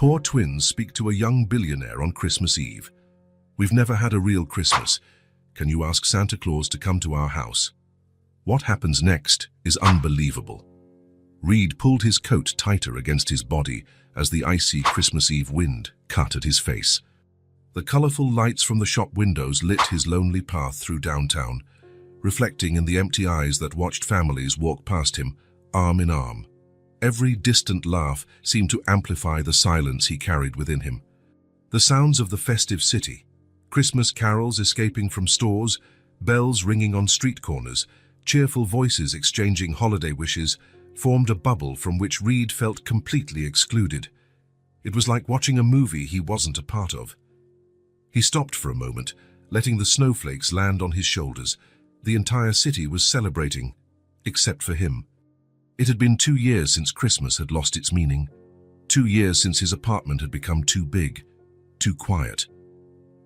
Poor twins speak to a young billionaire on Christmas Eve. We've never had a real Christmas. Can you ask Santa Claus to come to our house? What happens next is unbelievable. Reed pulled his coat tighter against his body as the icy Christmas Eve wind cut at his face. The colorful lights from the shop windows lit his lonely path through downtown, reflecting in the empty eyes that watched families walk past him, arm in arm. Every distant laugh seemed to amplify the silence he carried within him. The sounds of the festive city, Christmas carols escaping from stores, bells ringing on street corners, cheerful voices exchanging holiday wishes, formed a bubble from which Reed felt completely excluded. It was like watching a movie he wasn't a part of. He stopped for a moment, letting the snowflakes land on his shoulders. The entire city was celebrating, except for him. It had been 2 years since Christmas had lost its meaning. 2 years since his apartment had become too big, too quiet.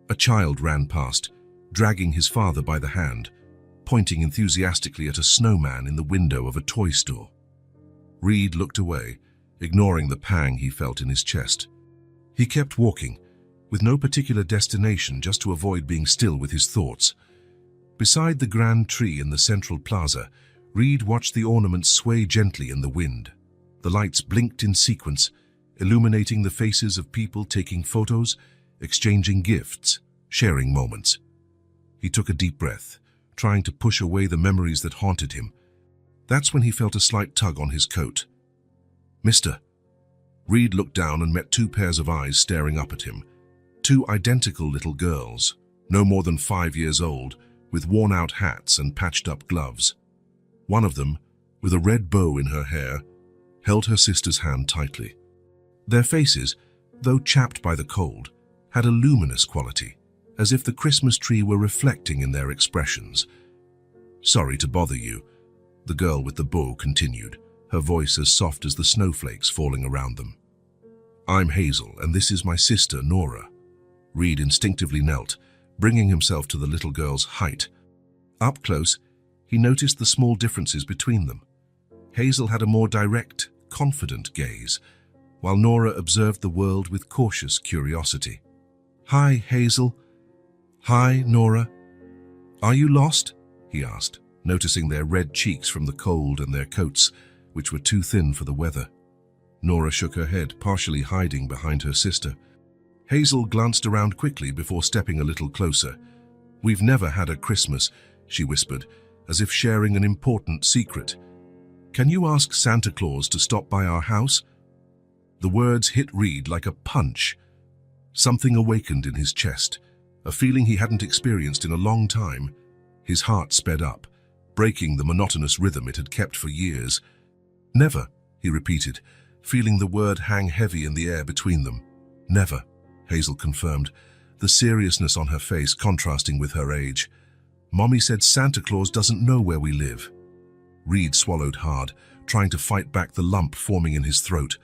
A child ran past, dragging his father by the hand, pointing enthusiastically at a snowman in the window of a toy store. Reed looked away, ignoring the pang he felt in his chest. He kept walking, with no particular destination, just to avoid being still with his thoughts. Beside the grand tree in the central plaza, Reed watched the ornaments sway gently in the wind. The lights blinked in sequence, illuminating the faces of people taking photos, exchanging gifts, sharing moments. He took a deep breath, trying to push away the memories that haunted him. That's when he felt a slight tug on his coat. "Mister." Reed looked down and met 2 pairs of eyes staring up at him. 2 identical little girls, no more than 5 years old, with worn-out hats and patched-up gloves. One of them, with a red bow in her hair, held her sister's hand tightly. Their faces, though chapped by the cold, had a luminous quality, as if the Christmas tree were reflecting in their expressions. "Sorry to bother you," the girl with the bow continued, her voice as soft as the snowflakes falling around them. "I'm Hazel, and this is my sister, Nora." Reed instinctively knelt, bringing himself to the little girl's height. Up close, he noticed the small differences between them. Hazel had a more direct, confident gaze, while Nora observed the world with cautious curiosity. "Hi, Hazel." "Hi, Nora." "Are you lost?" he asked, noticing their red cheeks from the cold and their coats, which were too thin for the weather. Nora shook her head, partially hiding behind her sister. Hazel glanced around quickly before stepping a little closer. "We've never had a Christmas," she whispered, as if sharing an important secret. "Can you ask Santa Claus to stop by our house?" The words hit Reed like a punch. Something awakened in his chest, a feeling he hadn't experienced in a long time. His heart sped up, breaking the monotonous rhythm it had kept for years. "Never," he repeated, feeling the word hang heavy in the air between them. "Never," Hazel confirmed, the seriousness on her face contrasting with her age. "Mommy said Santa Claus doesn't know where we live." Reed swallowed hard, trying to fight back the lump forming in his throat.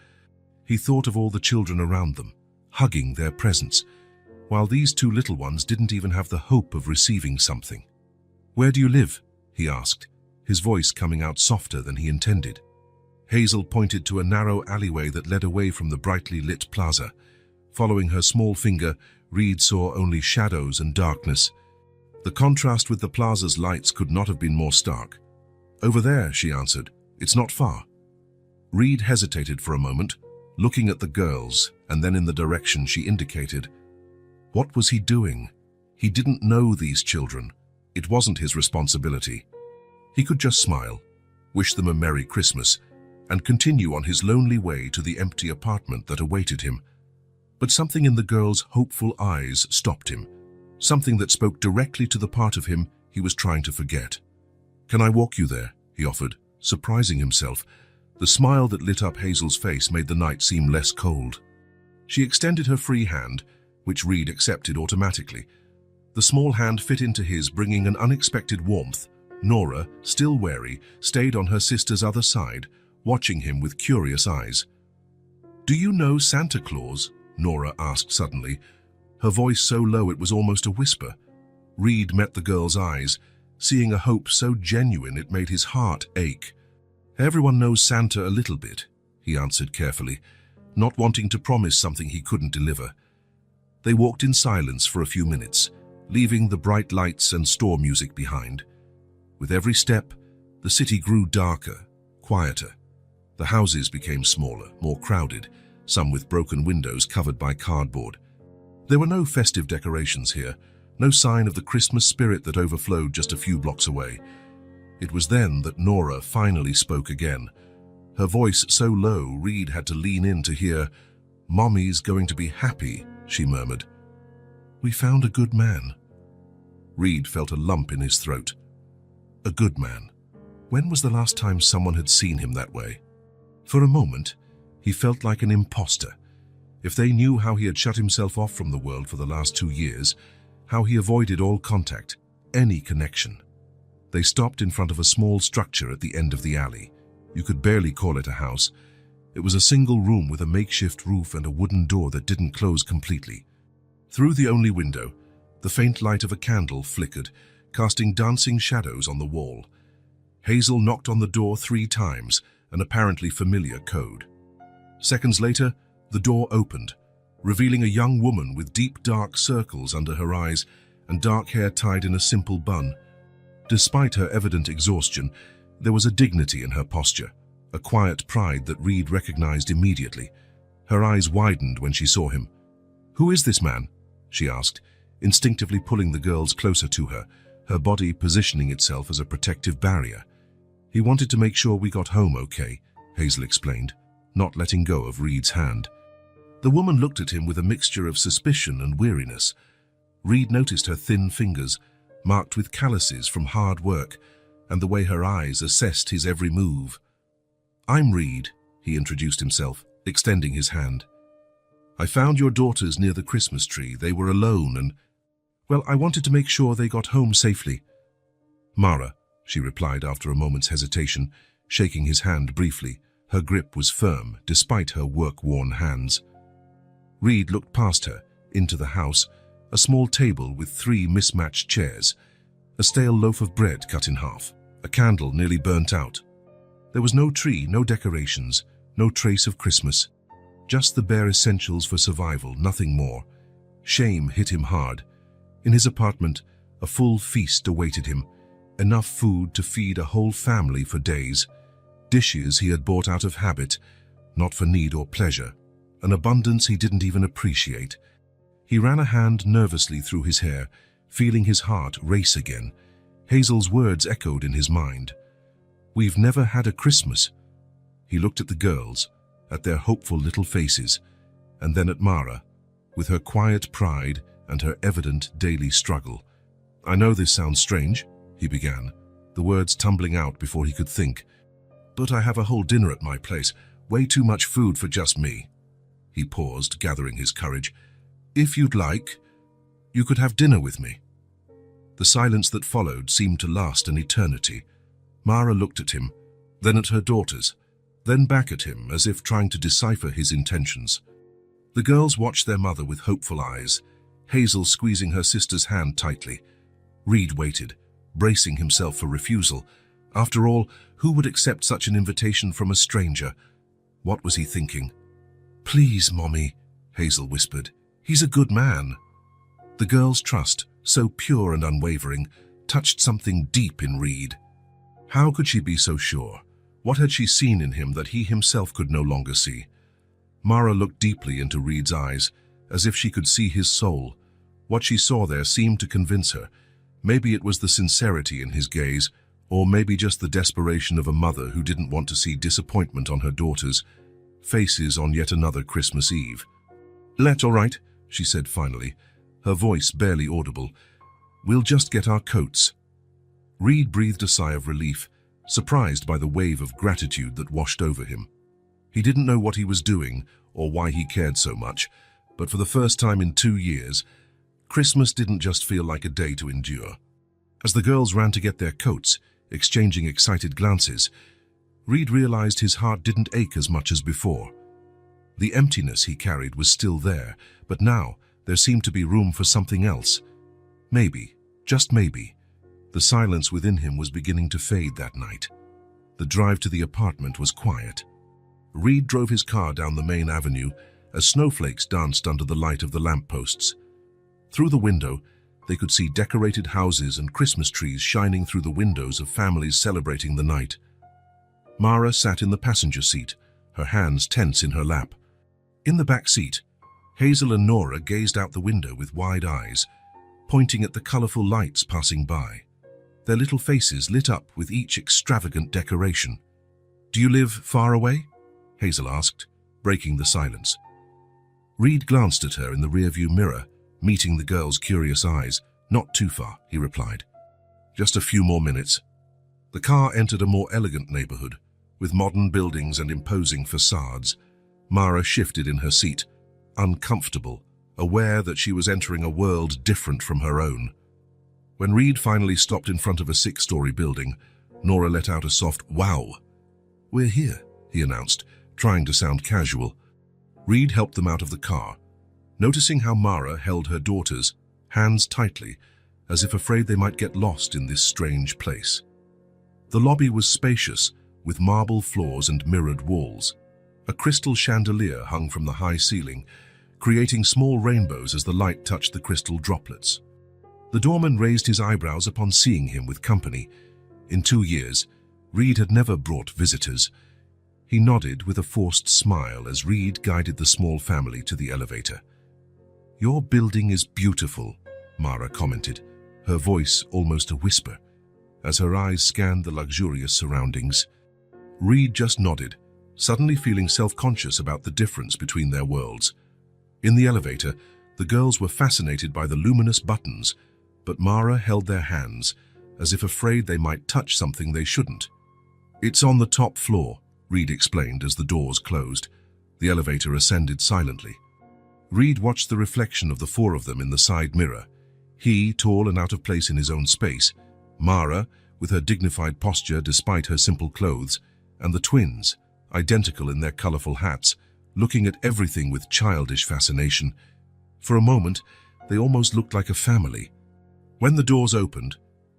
He thought of all the children around them, hugging their presents, while these 2 little ones didn't even have the hope of receiving something. "Where do you live?" he asked, his voice coming out softer than he intended. Hazel pointed to a narrow alleyway that led away from the brightly lit plaza. Following her small finger, Reed saw only shadows and darkness. The contrast with the plaza's lights could not have been more stark. "Over there," she answered. "It's not far." Reed hesitated for a moment, looking at the girls and then in the direction she indicated. What was he doing? He didn't know these children. It wasn't his responsibility. He could just smile, wish them a Merry Christmas, and continue on his lonely way to the empty apartment that awaited him. But something in the girl's hopeful eyes stopped him, something that spoke directly to the part of him he was trying to forget. "Can I walk you there?" he offered, surprising himself. The smile that lit up Hazel's face made the night seem less cold. She extended her free hand, which Reed accepted automatically. The small hand fit into his, bringing an unexpected warmth. Nora, still wary, stayed on her sister's other side, watching him with curious eyes. "Do you know Santa Claus?" Nora asked suddenly, her voice so low it was almost a whisper. Reed met the girl's eyes, seeing a hope so genuine it made his heart ache. "Everyone knows Santa a little bit," he answered carefully, not wanting to promise something he couldn't deliver. They walked in silence for a few minutes, leaving the bright lights and store music behind. With every step, the city grew darker, quieter. The houses became smaller, more crowded, some with broken windows covered by cardboard. There were no festive decorations here, no sign of the Christmas spirit that overflowed just a few blocks away. It was then that Nora finally spoke again. Her voice so low, Reed had to lean in to hear. "Mommy's going to be happy," she murmured. "We found a good man." Reed felt a lump in his throat. A good man. When was the last time someone had seen him that way? For a moment, he felt like an imposter. If they knew how he had shut himself off from the world for the last 2 years, how he avoided all contact, any connection. They stopped in front of a small structure at the end of the alley. You could barely call it a house. It was a single room with a makeshift roof and a wooden door that didn't close completely. Through the only window, the faint light of a candle flickered, casting dancing shadows on the wall. Hazel knocked on the door 3 times, an apparently familiar code. Seconds later, the door opened, revealing a young woman with deep dark circles under her eyes and dark hair tied in a simple bun. Despite her evident exhaustion, there was a dignity in her posture, a quiet pride that Reed recognized immediately. Her eyes widened when she saw him. "Who is this man?" she asked, instinctively pulling the girls closer to her, her body positioning itself as a protective barrier. "He wanted to make sure we got home okay," Hazel explained, not letting go of Reed's hand. The woman looked at him with a mixture of suspicion and weariness. Reed noticed her thin fingers, marked with calluses from hard work, and the way her eyes assessed his every move. "I'm Reed," he introduced himself, extending his hand. "I found your daughters near the Christmas tree. They were alone and, well, I wanted to make sure they got home safely." "Mara," she replied after a moment's hesitation, shaking his hand briefly. Her grip was firm, despite her work-worn hands. Reed looked past her, into the house, a small table with 3 mismatched chairs, a stale loaf of bread cut in half, a candle nearly burnt out. There was no tree, no decorations, no trace of Christmas. Just the bare essentials for survival, nothing more. Shame hit him hard. In his apartment, a full feast awaited him, enough food to feed a whole family for days. Dishes he had bought out of habit, not for need or pleasure. An abundance he didn't even appreciate. He ran a hand nervously through his hair, feeling his heart race again. Hazel's words echoed in his mind. "We've never had a Christmas." He looked at the girls, at their hopeful little faces, and then at Mara, with her quiet pride and her evident daily struggle. "I know this sounds strange," he began, the words tumbling out before he could think. "But I have a whole dinner at my place, way too much food for just me." He paused, gathering his courage. "If you'd like, you could have dinner with me." The silence that followed seemed to last an eternity. Mara looked at him, then at her daughters, then back at him as if trying to decipher his intentions. The girls watched their mother with hopeful eyes, Hazel squeezing her sister's hand tightly. Reed waited, bracing himself for refusal. After all, who would accept such an invitation from a stranger? What was he thinking? "Please, Mommy," Hazel whispered. "He's a good man." The girl's trust, so pure and unwavering, touched something deep in Reed. How could she be so sure? What had she seen in him that he himself could no longer see? Mara looked deeply into Reed's eyes, as if she could see his soul. What she saw there seemed to convince her. Maybe it was the sincerity in his gaze, or maybe just the desperation of a mother who didn't want to see disappointment on her daughters' faces on yet another Christmas Eve. "All right," she said finally, her voice barely audible. "We'll just get our coats." Reed breathed a sigh of relief, surprised by the wave of gratitude that washed over him. He didn't know what he was doing or why he cared so much, but for the first time in 2 years, Christmas didn't just feel like a day to endure. As the girls ran to get their coats, exchanging excited glances, Reed realized his heart didn't ache as much as before. The emptiness he carried was still there, but now there seemed to be room for something else. Maybe, just maybe, the silence within him was beginning to fade that night. The drive to the apartment was quiet. Reed drove his car down the main avenue as snowflakes danced under the light of the lampposts. Through the window, they could see decorated houses and Christmas trees shining through the windows of families celebrating the night. Mara sat in the passenger seat, her hands tense in her lap. In the back seat, Hazel and Nora gazed out the window with wide eyes, pointing at the colorful lights passing by. Their little faces lit up with each extravagant decoration. "Do you live far away?" Hazel asked, breaking the silence. Reed glanced at her in the rearview mirror, meeting the girl's curious eyes. "Not too far," he replied. "Just a few more minutes." The car entered a more elegant neighborhood, with modern buildings and imposing facades. Mara shifted in her seat, uncomfortable, aware that she was entering a world different from her own. When Reed finally stopped in front of a 6-story building, Nora let out a soft "wow." "We're here," he announced, trying to sound casual. Reed helped them out of the car, noticing how Mara held her daughters, hands tightly, as if afraid they might get lost in this strange place. The lobby was spacious, with marble floors and mirrored walls. A crystal chandelier hung from the high ceiling, creating small rainbows as the light touched the crystal droplets. The doorman raised his eyebrows upon seeing him with company. In 2 years, Reed had never brought visitors. He nodded with a forced smile as Reed guided the small family to the elevator. "Your building is beautiful," Mara commented, her voice almost a whisper, as her eyes scanned the luxurious surroundings. Reed just nodded, suddenly feeling self-conscious about the difference between their worlds. In the elevator, the girls were fascinated by the luminous buttons, but Mara held their hands, as if afraid they might touch something they shouldn't. "It's on the top floor," Reed explained as the doors closed. The elevator ascended silently. Reed watched the reflection of the 4 of them in the side mirror. He, tall and out of place in his own space, Mara, with her dignified posture despite her simple clothes, and the twins, identical in their colorful hats, looking at everything with childish fascination. For a moment, they almost looked like a family. When the doors opened,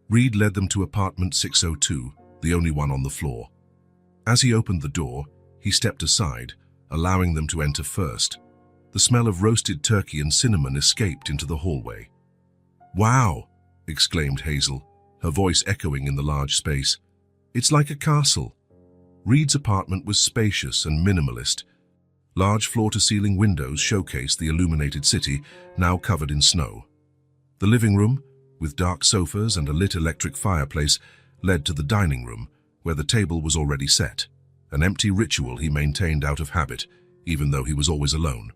Reed led them to apartment 602, the only one on the floor. As he opened the door, he stepped aside, allowing them to enter first. The smell of roasted turkey and cinnamon escaped into the hallway. "Wow!" exclaimed Hazel, her voice echoing in the large space. "It's like a castle." Reed's apartment was spacious and minimalist. Large floor-to-ceiling windows showcased the illuminated city, now covered in snow. The living room, with dark sofas and a lit electric fireplace, led to the dining room, where the table was already set, an empty ritual he maintained out of habit, even though he was always alone.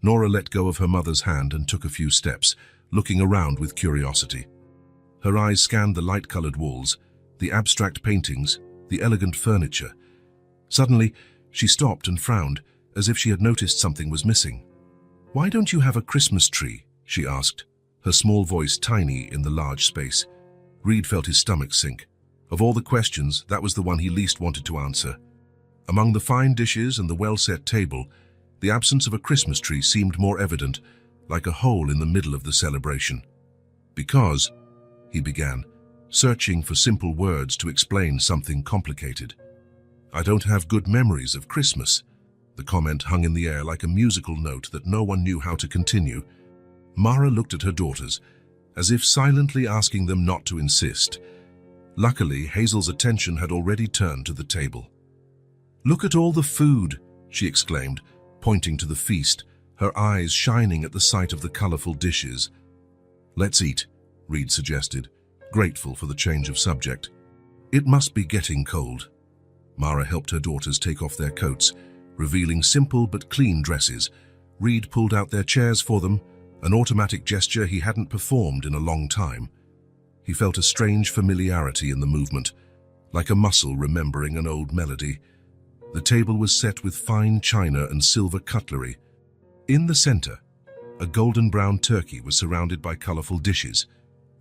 Nora let go of her mother's hand and took a few steps, looking around with curiosity. Her eyes scanned the light-colored walls, the abstract paintings, the elegant furniture. Suddenly, she stopped and frowned, as if she had noticed something was missing. "Why don't you have a Christmas tree?" she asked, her small voice tiny in the large space. Reed felt his stomach sink. Of all the questions, that was the one he least wanted to answer. Among the fine dishes and the well-set table, the absence of a Christmas tree seemed more evident, like a hole in the middle of the celebration. "Because," he began, searching for simple words to explain something complicated. "I don't have good memories of Christmas." The comment hung in the air like a musical note that no one knew how to continue. Mara looked at her daughters, as if silently asking them not to insist. Luckily, Hazel's attention had already turned to the table. "Look at all the food," she exclaimed, pointing to the feast, her eyes shining at the sight of the colorful dishes. "Let's eat," Reed suggested, grateful for the change of subject. "It must be getting cold." Mara helped her daughters take off their coats, revealing simple but clean dresses. Reed pulled out their chairs for them, an automatic gesture he hadn't performed in a long time. He felt a strange familiarity in the movement, like a muscle remembering an old melody. The table was set with fine china and silver cutlery. In the center, a golden brown turkey was surrounded by colorful dishes: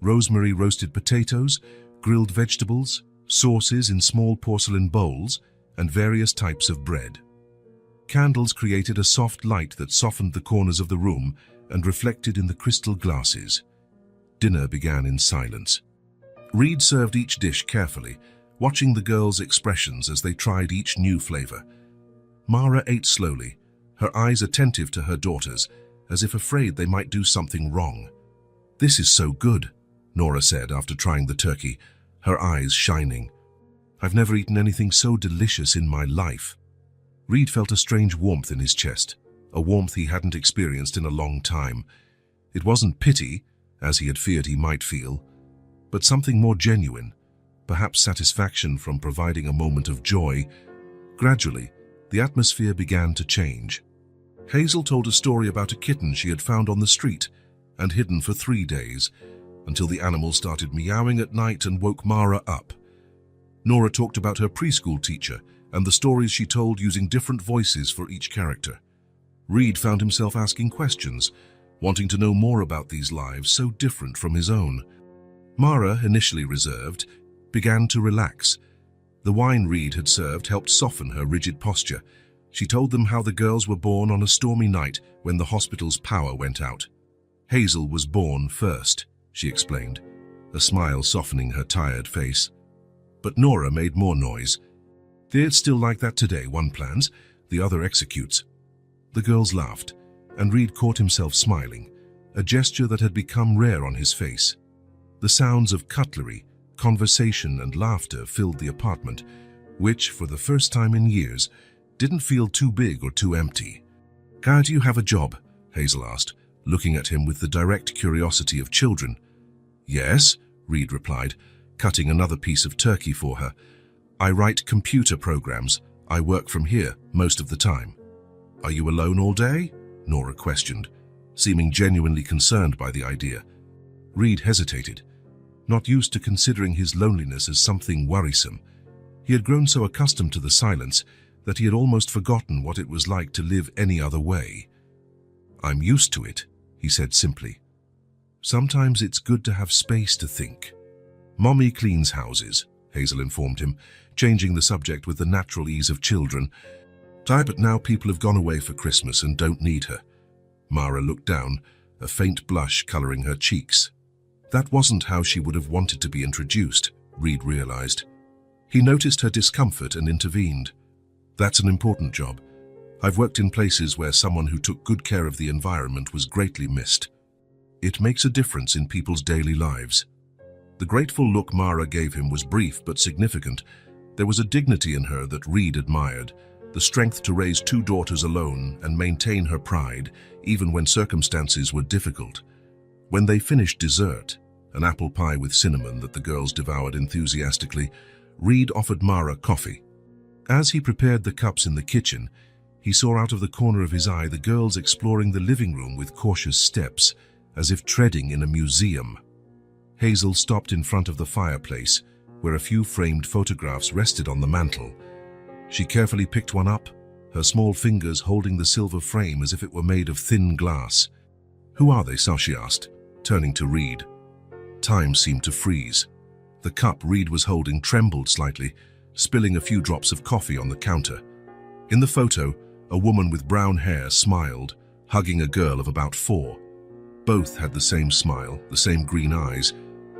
rosemary roasted potatoes, grilled vegetables, sauces in small porcelain bowls, and various types of bread. Candles created a soft light that softened the corners of the room and reflected in the crystal glasses. Dinner began in silence. Reed served each dish carefully, watching the girls' expressions as they tried each new flavor. Mara ate slowly, her eyes attentive to her daughters, as if afraid they might do something wrong. "This is so good," Nora said after trying the turkey, her eyes shining. "I've never eaten anything so delicious in my life." Reed felt a strange warmth in his chest, a warmth he hadn't experienced in a long time. It wasn't pity, as he had feared he might feel, but something more genuine, perhaps satisfaction from providing a moment of joy. Gradually, the atmosphere began to change. Hazel told a story about a kitten she had found on the street and hidden for 3 days, until the animal started meowing at night and woke Mara up. Nora talked about her preschool teacher and the stories she told using different voices for each character. Reed found himself asking questions, wanting to know more about these lives so different from his own. Mara, initially reserved, began to relax. The wine Reed had served helped soften her rigid posture. She told them how the girls were born on a stormy night when the hospital's power went out. Hazel was born first, she explained, a smile softening her tired face. But Nora made more noise. "It's still like that today. One plans, the other executes." The girls laughed, and Reed caught himself smiling, a gesture that had become rare on his face. The sounds of cutlery, conversation and laughter filled the apartment, which, for the first time in years, didn't feel too big or too empty. "How do you have a job?" Hazel asked, looking at him with the direct curiosity of children. "Yes," Reed replied, cutting another piece of turkey for her. "I write computer programs. I work from here most of the time." "Are you alone all day?" Nora questioned, seeming genuinely concerned by the idea. Reed hesitated, not used to considering his loneliness as something worrisome. He had grown so accustomed to the silence that he had almost forgotten what it was like to live any other way. "I'm used to it," he said simply. "Sometimes it's good to have space to think." "Mommy cleans houses," Hazel informed him, changing the subject with the natural ease of children. "But now people have gone away for Christmas and don't need her." Mara looked down, a faint blush coloring her cheeks. That wasn't how she would have wanted to be introduced, Reed realized. He noticed her discomfort and intervened. "That's an important job. I've worked in places where someone who took good care of the environment was greatly missed. It makes a difference in people's daily lives." The grateful look Mara gave him was brief but significant. There was a dignity in her that Reed admired, the strength to raise 2 daughters alone and maintain her pride, even when circumstances were difficult. When they finished dessert, an apple pie with cinnamon that the girls devoured enthusiastically, Reed offered Mara coffee. As he prepared the cups in the kitchen, he saw out of the corner of his eye the girls exploring the living room with cautious steps, as if treading in a museum. Hazel stopped in front of the fireplace, where a few framed photographs rested on the mantel. She carefully picked one up, her small fingers holding the silver frame as if it were made of thin glass. "Who are they?" she asked, turning to Reed. Time seemed to freeze. The cup Reed was holding trembled slightly, spilling a few drops of coffee on the counter. In the photo, a woman with brown hair smiled, hugging a girl of about 4. Both had the same smile, the same green eyes,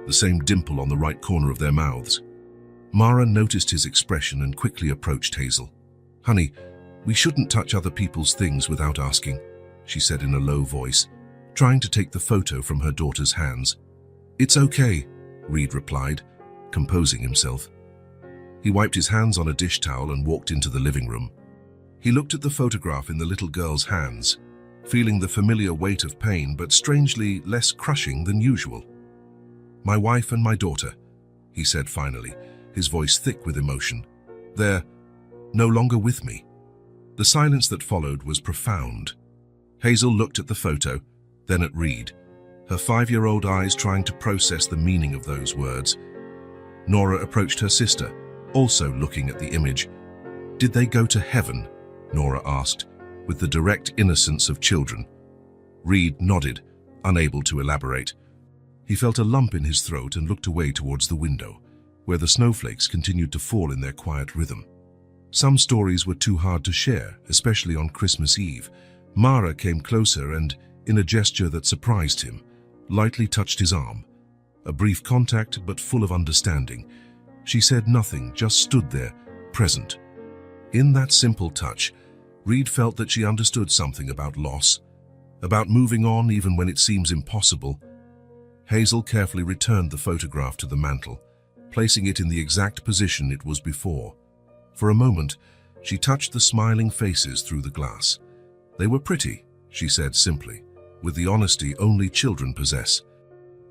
the same dimple on the right corner of their mouths. Mara noticed his expression and quickly approached Hazel. "Honey, we shouldn't touch other people's things without asking," she said in a low voice, trying to take the photo from her daughter's hands. "It's okay," Reed replied, composing himself. He wiped his hands on a dish towel and walked into the living room. He looked at the photograph in the little girl's hands, feeling the familiar weight of pain, but strangely less crushing than usual. "My wife and my daughter," he said finally, his voice thick with emotion. "They're no longer with me." The silence that followed was profound. Hazel looked at the photo, then at Reed, her 5-year-old eyes trying to process the meaning of those words. Nora approached her sister, also looking at the image. "Did they go to heaven?" Nora asked, with the direct innocence of children. Reed nodded, unable to elaborate. He felt a lump in his throat and looked away towards the window, where the snowflakes continued to fall in their quiet rhythm. Some stories were too hard to share, especially on Christmas Eve. Mara came closer and, in a gesture that surprised him, lightly touched his arm. A brief contact, but full of understanding. She said nothing, just stood there, present. In that simple touch, Reed felt that she understood something about loss, about moving on even when it seems impossible. Hazel carefully returned the photograph to the mantel, placing it in the exact position it was before. For a moment, she touched the smiling faces through the glass. They were pretty, she said simply, with the honesty only children possess.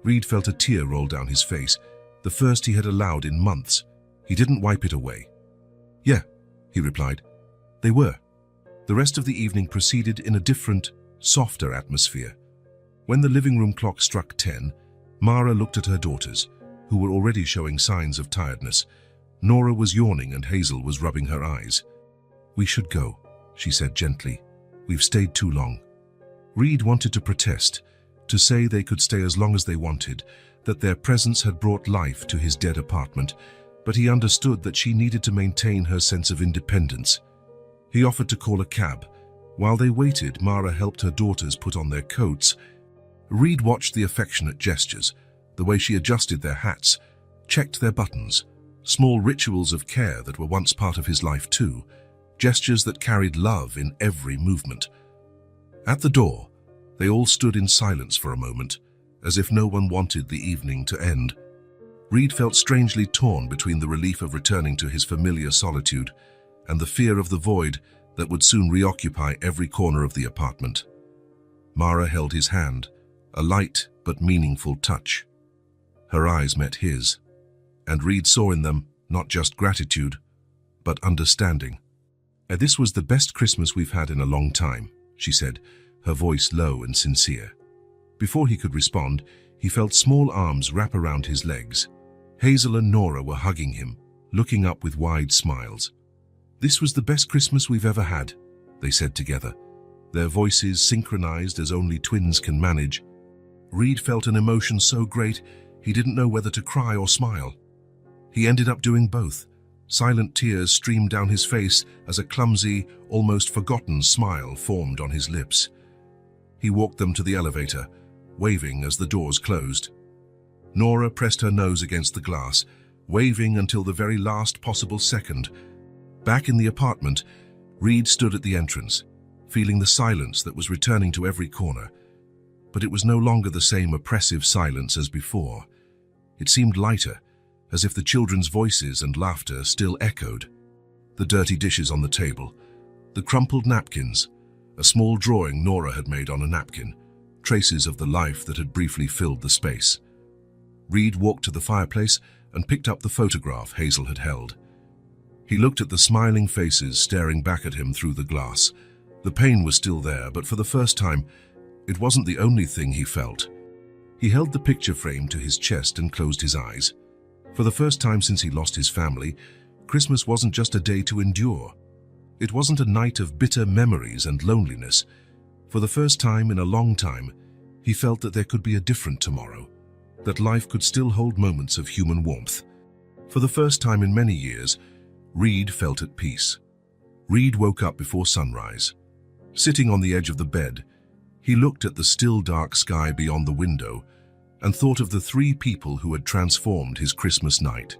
Reed felt a tear roll down his face, the first he had allowed in months. He didn't wipe it away. "Yeah," he replied. "They were." The rest of the evening proceeded in a different, softer atmosphere. When the living room clock struck 10, Mara looked at her daughters, who were already showing signs of tiredness. Nora was yawning and Hazel was rubbing her eyes. "We should go," she said gently. "We've stayed too long." Reed wanted to protest, to say they could stay as long as they wanted, that their presence had brought life to his dead apartment, but he understood that she needed to maintain her sense of independence. He offered to call a cab. While they waited, Mara helped her daughters put on their coats. Reed watched the affectionate gestures, the way she adjusted their hats, checked their buttons, small rituals of care that were once part of his life too, gestures that carried love in every movement. At the door, they all stood in silence for a moment, as if no one wanted the evening to end. Reed felt strangely torn between the relief of returning to his familiar solitude and the fear of the void that would soon reoccupy every corner of the apartment. Mara held his hand, a light but meaningful touch. Her eyes met his, and Reed saw in them not just gratitude, but understanding. "This was the best Christmas we've had in a long time," she said, her voice low and sincere. Before he could respond, he felt small arms wrap around his legs. Hazel and Nora were hugging him, looking up with wide smiles. "This was the best Christmas we've ever had," they said together, their voices synchronized as only twins can manage. Reed felt an emotion so great he didn't know whether to cry or smile. He ended up doing both. Silent tears streamed down his face as a clumsy, almost forgotten smile formed on his lips. He walked them to the elevator, waving as the doors closed. Nora pressed her nose against the glass, waving until the very last possible second. Back in the apartment, Reed stood at the entrance, feeling the silence that was returning to every corner. But it was no longer the same oppressive silence as before. It seemed lighter, as if the children's voices and laughter still echoed. The dirty dishes on the table, the crumpled napkins, a small drawing Nora had made on a napkin, traces of the life that had briefly filled the space. Reed walked to the fireplace and picked up the photograph Hazel had held. He looked at the smiling faces staring back at him through the glass. The pain was still there, but for the first time, it wasn't the only thing he felt. He held the picture frame to his chest and closed his eyes. For the first time since he lost his family, Christmas wasn't just a day to endure. It wasn't a night of bitter memories and loneliness. For the first time in a long time, he felt that there could be a different tomorrow, that life could still hold moments of human warmth. For the first time in many years, Reed felt at peace. Reed woke up before sunrise. Sitting on the edge of the bed, he looked at the still dark sky beyond the window and thought of the three people who had transformed his Christmas night.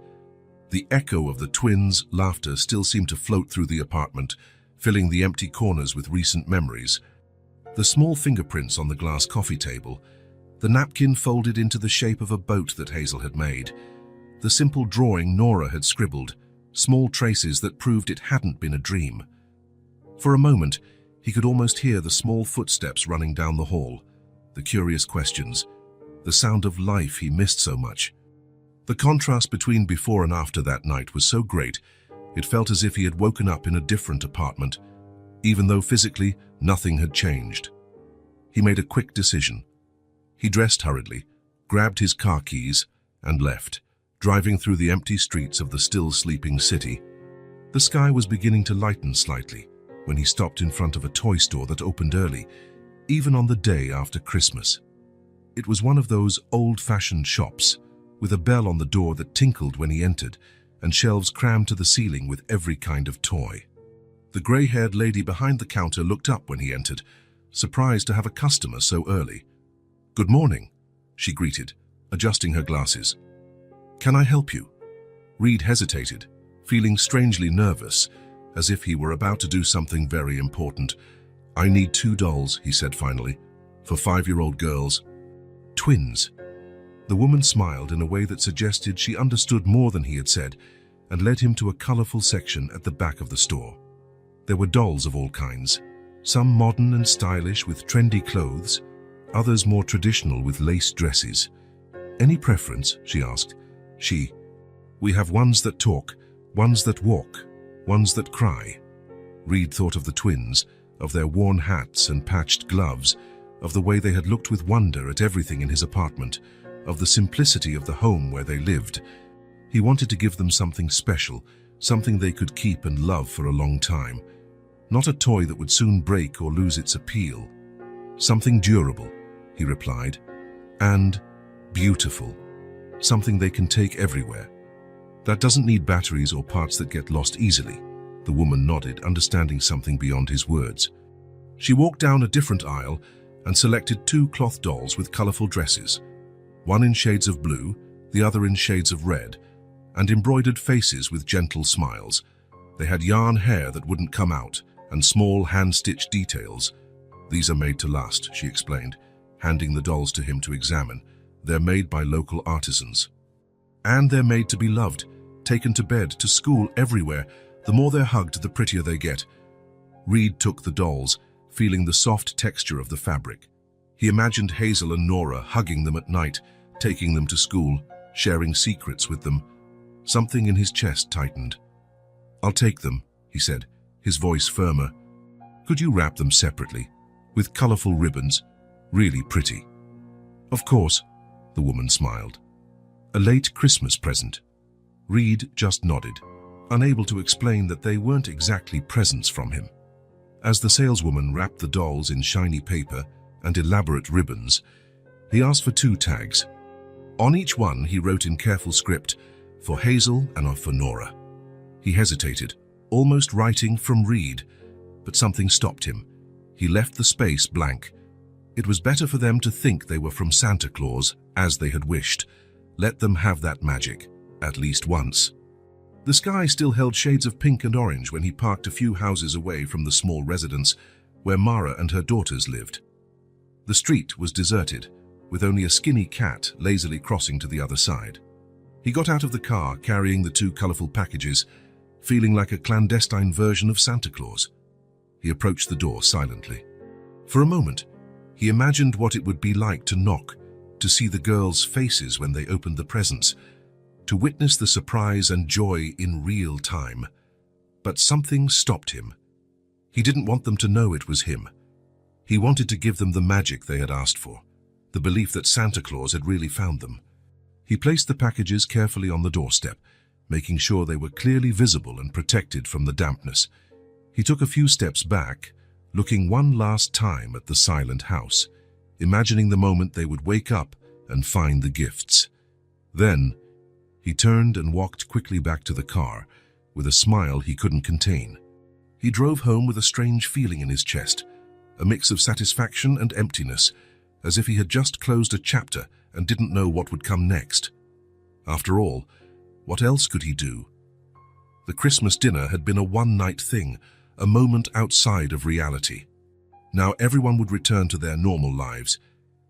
The echo of the twins' laughter still seemed to float through the apartment, filling the empty corners with recent memories. The small fingerprints on the glass coffee table, the napkin folded into the shape of a boat that Hazel had made, the simple drawing Nora had scribbled, small traces that proved it hadn't been a dream. For a moment, he could almost hear the small footsteps running down the hall, the curious questions, the sound of life he missed so much. The contrast between before and after that night was so great, it felt as if he had woken up in a different apartment, even though physically nothing had changed. He made a quick decision. He dressed hurriedly, grabbed his car keys, and left, driving through the empty streets of the still sleeping city. The sky was beginning to lighten slightly when he stopped in front of a toy store that opened early, even on the day after Christmas. It was one of those old-fashioned shops, with a bell on the door that tinkled when he entered, and shelves crammed to the ceiling with every kind of toy. The grey-haired lady behind the counter looked up when he entered, surprised to have a customer so early. "Good morning," she greeted, adjusting her glasses. "Can I help you?" Reed hesitated, feeling strangely nervous, as if he were about to do something very important. "I need 2 dolls," he said finally, "for 5-year-old girls. Twins." The woman smiled in a way that suggested she understood more than he had said, and led him to a colorful section at the back of the store. There were dolls of all kinds, some modern and stylish with trendy clothes, others more traditional with lace dresses. "Any preference?" she asked. "We have ones that talk, ones that walk, ones that cry." Reed thought of the twins, of their worn hats and patched gloves, of the way they had looked with wonder at everything in his apartment, of the simplicity of the home where they lived. He wanted to give them something special, something they could keep and love for a long time. Not a toy that would soon break or lose its appeal. "Something durable," he replied, "and beautiful. Something they can take everywhere. That doesn't need batteries or parts that get lost easily." The woman nodded, understanding something beyond his words. She walked down a different aisle and selected 2 cloth dolls with colorful dresses, one in shades of blue, the other in shades of red, and embroidered faces with gentle smiles. They had yarn hair that wouldn't come out and small hand-stitched details. "These are made to last," she explained, handing the dolls to him to examine. "They're made by local artisans. And they're made to be loved, taken to bed, to school, everywhere. The more they're hugged, the prettier they get." Reed took the dolls, feeling the soft texture of the fabric. He imagined Hazel and Nora hugging them at night, taking them to school, sharing secrets with them. Something in his chest tightened. "I'll take them," he said, his voice firmer. "Could you wrap them separately, with colorful ribbons? Really pretty." "Of course," the woman smiled. "A late Christmas present." Reed just nodded, unable to explain that they weren't exactly presents from him. As the saleswoman wrapped the dolls in shiny paper and elaborate ribbons, he asked for 2 tags. On each one he wrote in careful script, "For Hazel and for Nora." He hesitated, almost writing "from Reed," but something stopped him. He left the space blank. It was better for them to think they were from Santa Claus, as they had wished. Let them have that magic, at least once. The sky still held shades of pink and orange when he parked a few houses away from the small residence where Mara and her daughters lived. The street was deserted, with only a skinny cat lazily crossing to the other side. He got out of the car carrying the 2 colorful packages, feeling like a clandestine version of Santa Claus. He approached the door silently. For a moment, he imagined what it would be like to knock, to see the girls' faces when they opened the presents, to witness the surprise and joy in real time. But something stopped him. He didn't want them to know it was him. He wanted to give them the magic they had asked for, the belief that Santa Claus had really found them. He placed the packages carefully on the doorstep, making sure they were clearly visible and protected from the dampness. He took a few steps back, looking one last time at the silent house, imagining the moment they would wake up and find the gifts. Then, he turned and walked quickly back to the car, with a smile he couldn't contain. He drove home with a strange feeling in his chest, a mix of satisfaction and emptiness, as if he had just closed a chapter and didn't know what would come next. After all, what else could he do? The Christmas dinner had been a one-night thing, a moment outside of reality. Now everyone would return to their normal lives,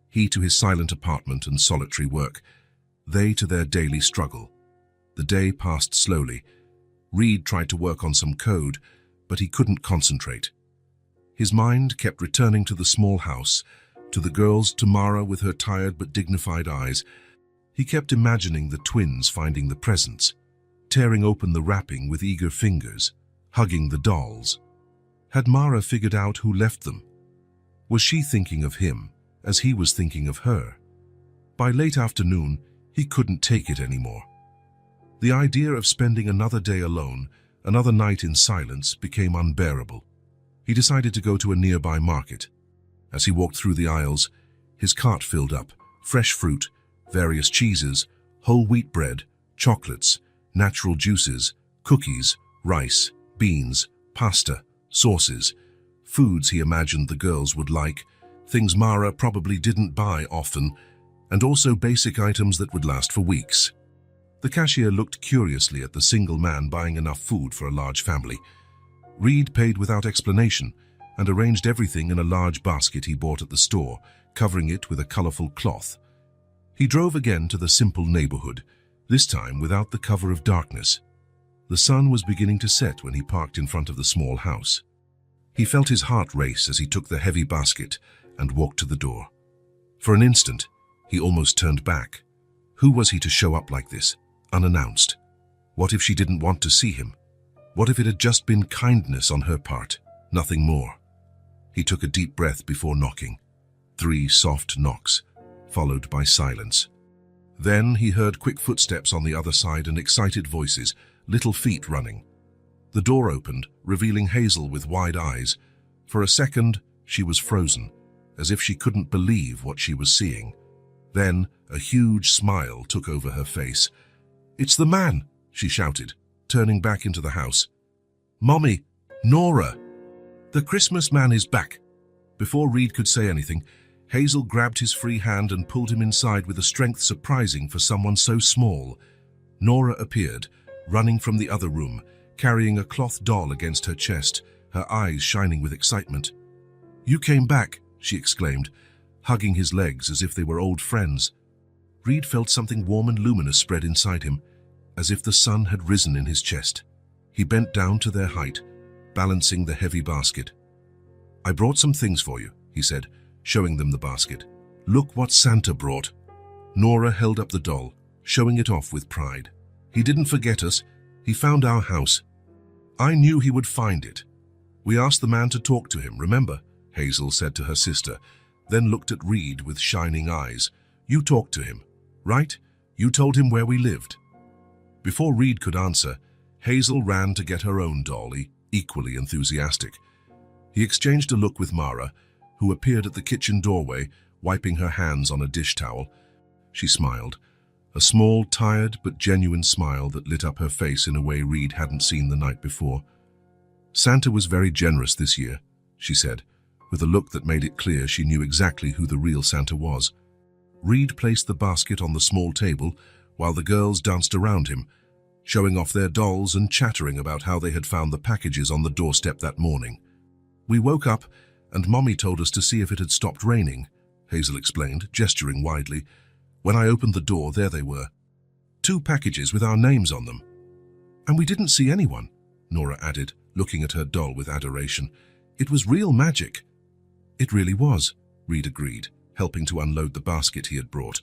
he to his silent apartment and solitary work, they to their daily struggle. The day passed slowly. Reed tried to work on some code, but he couldn't concentrate. His mind kept returning to the small house, to the girls, to Mara with her tired but dignified eyes. He kept imagining the twins finding the presents, tearing open the wrapping with eager fingers, hugging the dolls. Had Mara figured out who left them? Was she thinking of him as he was thinking of her? By late afternoon, he couldn't take it anymore. The idea of spending another day alone, another night in silence, became unbearable. He decided to go to a nearby market. As he walked through the aisles, his cart filled up, fresh fruit, various cheeses, whole wheat bread, chocolates, natural juices, cookies, rice, beans, pasta, sauces, foods he imagined the girls would like, things Mara probably didn't buy often, and also basic items that would last for weeks. The cashier looked curiously at the single man buying enough food for a large family. Reed paid without explanation and arranged everything in a large basket he bought at the store, covering it with a colorful cloth. He drove again to the simple neighborhood, this time without the cover of darkness. The sun was beginning to set when he parked in front of the small house. He felt his heart race as he took the heavy basket and walked to the door. For an instant, he almost turned back. Who was he to show up like this, unannounced? What if she didn't want to see him? What if it had just been kindness on her part, nothing more? He took a deep breath before knocking. 3 soft knocks, followed by silence. Then he heard quick footsteps on the other side and excited voices, little feet running. The door opened, revealing Hazel with wide eyes. For a second, she was frozen, as if she couldn't believe what she was seeing. Then, a huge smile took over her face. "It's the man!" she shouted, turning back into the house. "Mommy! Nora! The Christmas man is back!" Before Reed could say anything, Hazel grabbed his free hand and pulled him inside with a strength surprising for someone so small. Nora appeared, running from the other room, carrying a cloth doll against her chest, her eyes shining with excitement. "You came back," she exclaimed, hugging his legs as if they were old friends. Reed felt something warm and luminous spread inside him, as if the sun had risen in his chest. He bent down to their height, balancing the heavy basket. "I brought some things for you," he said, showing them the basket. "Look what Santa brought." Nora held up the doll, showing it off with pride. "He didn't forget us. He found our house. I knew he would find it. We asked the man to talk to him, remember?" Hazel said to her sister, then looked at Reed with shining eyes. "You talked to him, right? You told him where we lived." Before Reed could answer, Hazel ran to get her own dolly, equally enthusiastic. He exchanged a look with Mara, who appeared at the kitchen doorway, wiping her hands on a dish towel. She smiled, a small, tired but genuine smile that lit up her face in a way Reed hadn't seen the night before. "Santa was very generous this year," she said, with a look that made it clear she knew exactly who the real Santa was. Reed placed the basket on the small table while the girls danced around him, showing off their dolls and chattering about how they had found the packages on the doorstep that morning. "We woke up and Mommy told us to see if it had stopped raining," Hazel explained, gesturing widely. "When I opened the door, there they were. 2 packages with our names on them." "And we didn't see anyone," Nora added, looking at her doll with adoration. "It was real magic." "It really was," Reed agreed, helping to unload the basket he had brought.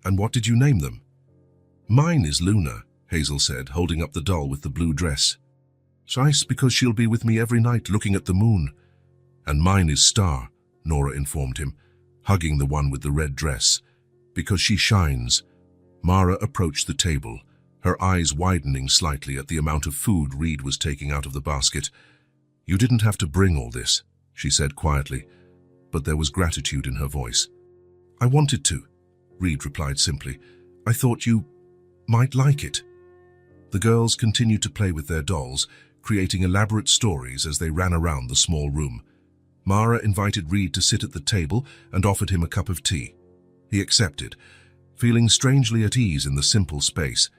"And what did you name them?" "Mine is Luna," Hazel said, holding up the doll with the blue dress. "Nice, because she'll be with me every night looking at the moon." "And mine is Star," Nora informed him, hugging the one with the red dress. "Because she shines." Mara approached the table, her eyes widening slightly at the amount of food Reed was taking out of the basket. "You didn't have to bring all this," she said quietly, but there was gratitude in her voice. "I wanted to," Reed replied simply. "I thought you might like it." The girls continued to play with their dolls, creating elaborate stories as they ran around the small room. Mara invited Reed to sit at the table and offered him a cup of tea. He accepted, feeling strangely at ease in the simple space.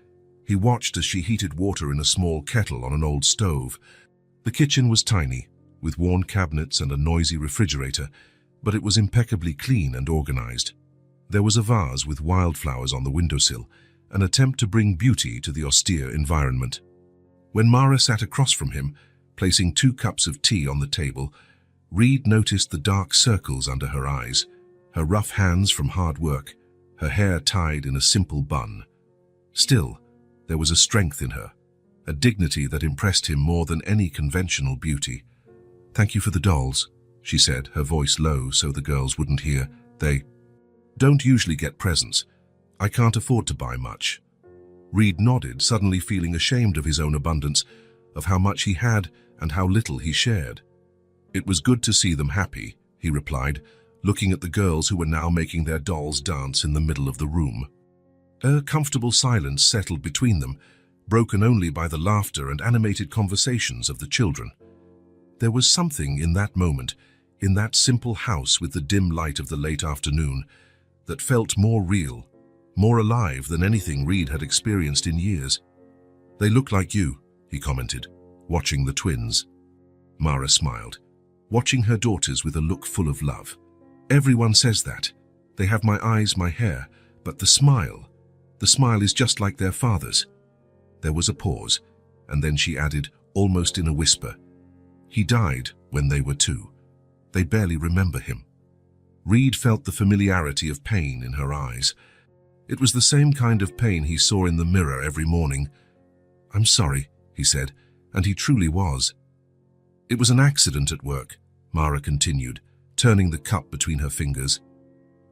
He watched as she heated water in a small kettle on an old stove. The kitchen was tiny, with worn cabinets and a noisy refrigerator, but it was impeccably clean and organized. There was a vase with wildflowers on the windowsill, an attempt to bring beauty to the austere environment. When Mara sat across from him, placing 2 cups of tea on the table, Reed noticed the dark circles under her eyes, her rough hands from hard work, her hair tied in a simple bun. Still, there was a strength in her, a dignity that impressed him more than any conventional beauty. "Thank you for the dolls," she said, her voice low so the girls wouldn't hear. "They don't usually get presents. I can't afford to buy much." Reed nodded, suddenly feeling ashamed of his own abundance, of how much he had and how little he shared. "It was good to see them happy," he replied, looking at the girls who were now making their dolls dance in the middle of the room. A comfortable silence settled between them, broken only by the laughter and animated conversations of the children. There was something in that moment, in that simple house with the dim light of the late afternoon, that felt more real, more alive than anything Reed had experienced in years. "They look like you," he commented, watching the twins. Mara smiled, watching her daughters with a look full of love. Everyone says that. They have my eyes, my hair, but the smile is just like their father's. There was a pause, and then she added, almost in a whisper, he died when they were 2. They barely remember him. Reed felt the familiarity of pain in her eyes. It was the same kind of pain he saw in the mirror every morning. I'm sorry, he said, and he truly was. It was an accident at work, Mara continued, turning the cup between her fingers.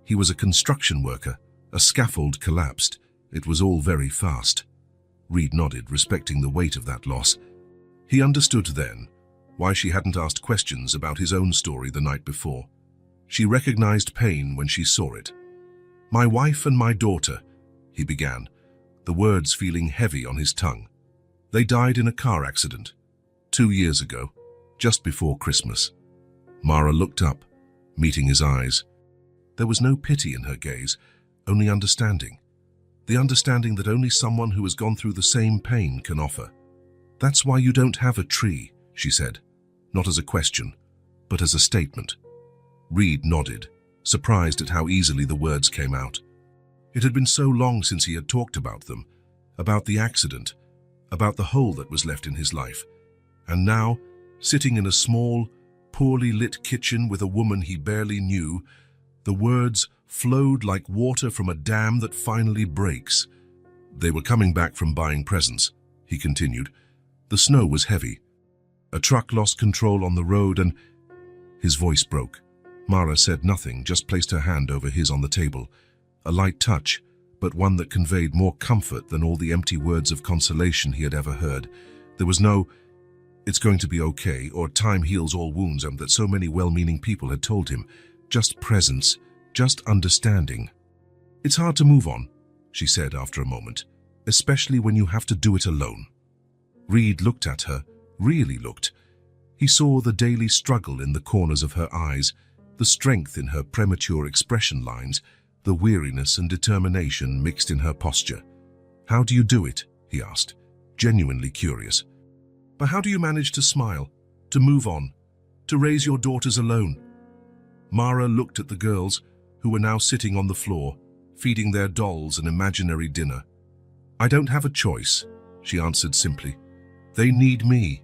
He was a construction worker. A scaffold collapsed. It was all very fast. Reed nodded, respecting the weight of that loss. He understood then why she hadn't asked questions about his own story the night before. She recognized pain when she saw it. My wife and my daughter, he began, the words feeling heavy on his tongue. They died in a car accident 2 years ago, just before Christmas. Mara looked up, meeting his eyes. There was no pity in her gaze, only understanding. The understanding that only someone who has gone through the same pain can offer. That's why you don't have a tree, she said, not as a question, but as a statement. Reed nodded, surprised at how easily the words came out. It had been so long since he had talked about them, about the accident, about the hole that was left in his life. And now, sitting in a small, poorly lit kitchen with a woman he barely knew, the words flowed like water from a dam that finally breaks. They were coming back from buying presents, he continued. The snow was heavy. A truck lost control on the road and... His voice broke. Mara said nothing, just placed her hand over his on the table. A light touch, but one that conveyed more comfort than all the empty words of consolation he had ever heard. There was no, it's going to be okay, or time heals all wounds, that so many well-meaning people had told him. Just presence, just understanding. It's hard to move on, she said after a moment, especially when you have to do it alone. Reed looked at her, really looked. He saw the daily struggle in the corners of her eyes, the strength in her premature expression lines, the weariness and determination mixed in her posture. How do you do it? He asked, genuinely curious. But how do you manage to smile, to move on, to raise your daughters alone? Mara looked at the girls, who were now sitting on the floor, feeding their dolls an imaginary dinner. I don't have a choice, she answered simply. They need me.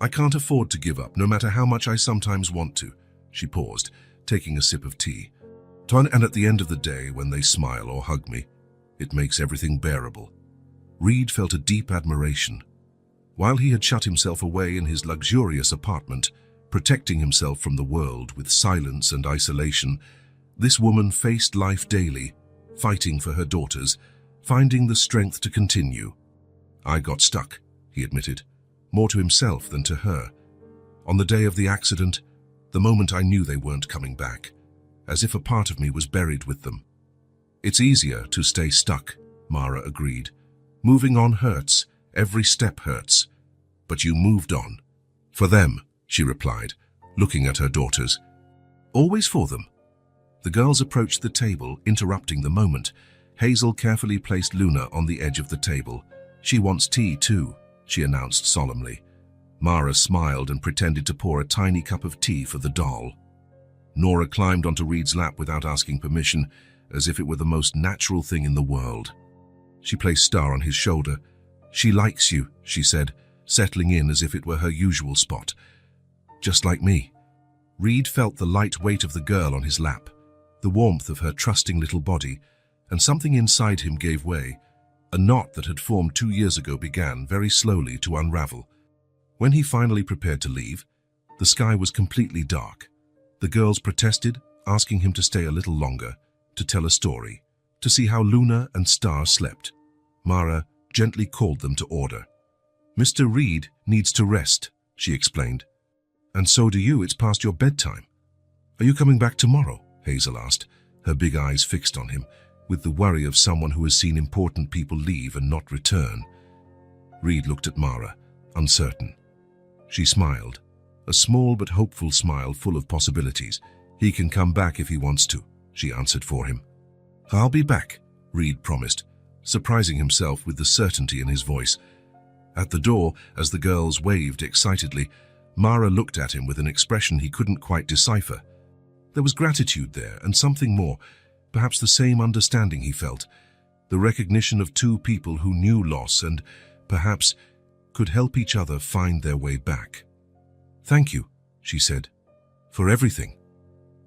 I can't afford to give up, no matter how much I sometimes want to. She paused, taking a sip of tea. And at the end of the day, when they smile or hug me, it makes everything bearable. Reed felt a deep admiration. While he had shut himself away in his luxurious apartment, protecting himself from the world with silence and isolation, this woman faced life daily, fighting for her daughters, finding the strength to continue. I got stuck, he admitted, more to himself than to her. On the day of the accident, the moment I knew they weren't coming back, as if a part of me was buried with them. It's easier to stay stuck, Mara agreed. Moving on hurts, every step hurts. But you moved on. For them, she replied, looking at her daughters. Always for them. The girls approached the table, interrupting the moment. Hazel carefully placed Luna on the edge of the table. She wants tea too, she announced solemnly. Mara smiled and pretended to pour a tiny cup of tea for the doll. Nora climbed onto Reed's lap without asking permission, as if it were the most natural thing in the world. She placed Star on his shoulder. She likes you, she said, settling in as if it were her usual spot. Just like me. Reed felt the light weight of the girl on his lap, the warmth of her trusting little body, and something inside him gave way. A knot that had formed 2 years ago began very slowly to unravel. When he finally prepared to leave, the sky was completely dark. The girls protested, asking him to stay a little longer, to tell a story, to see how Luna and Star slept. Mara gently called them to order. Mr. Reed needs to rest, she explained. And so do you, it's past your bedtime. Are you coming back tomorrow? Hazel asked, her big eyes fixed on him, with the worry of someone who has seen important people leave and not return. Reed looked at Mara, uncertain. She smiled, a small but hopeful smile full of possibilities. He can come back if he wants to, she answered for him. I'll be back, Reed promised, surprising himself with the certainty in his voice. At the door, as the girls waved excitedly, Mara looked at him with an expression he couldn't quite decipher. There was gratitude there, and something more, perhaps the same understanding he felt, the recognition of two people who knew loss and, perhaps, could help each other find their way back. "Thank you," she said. "For everything."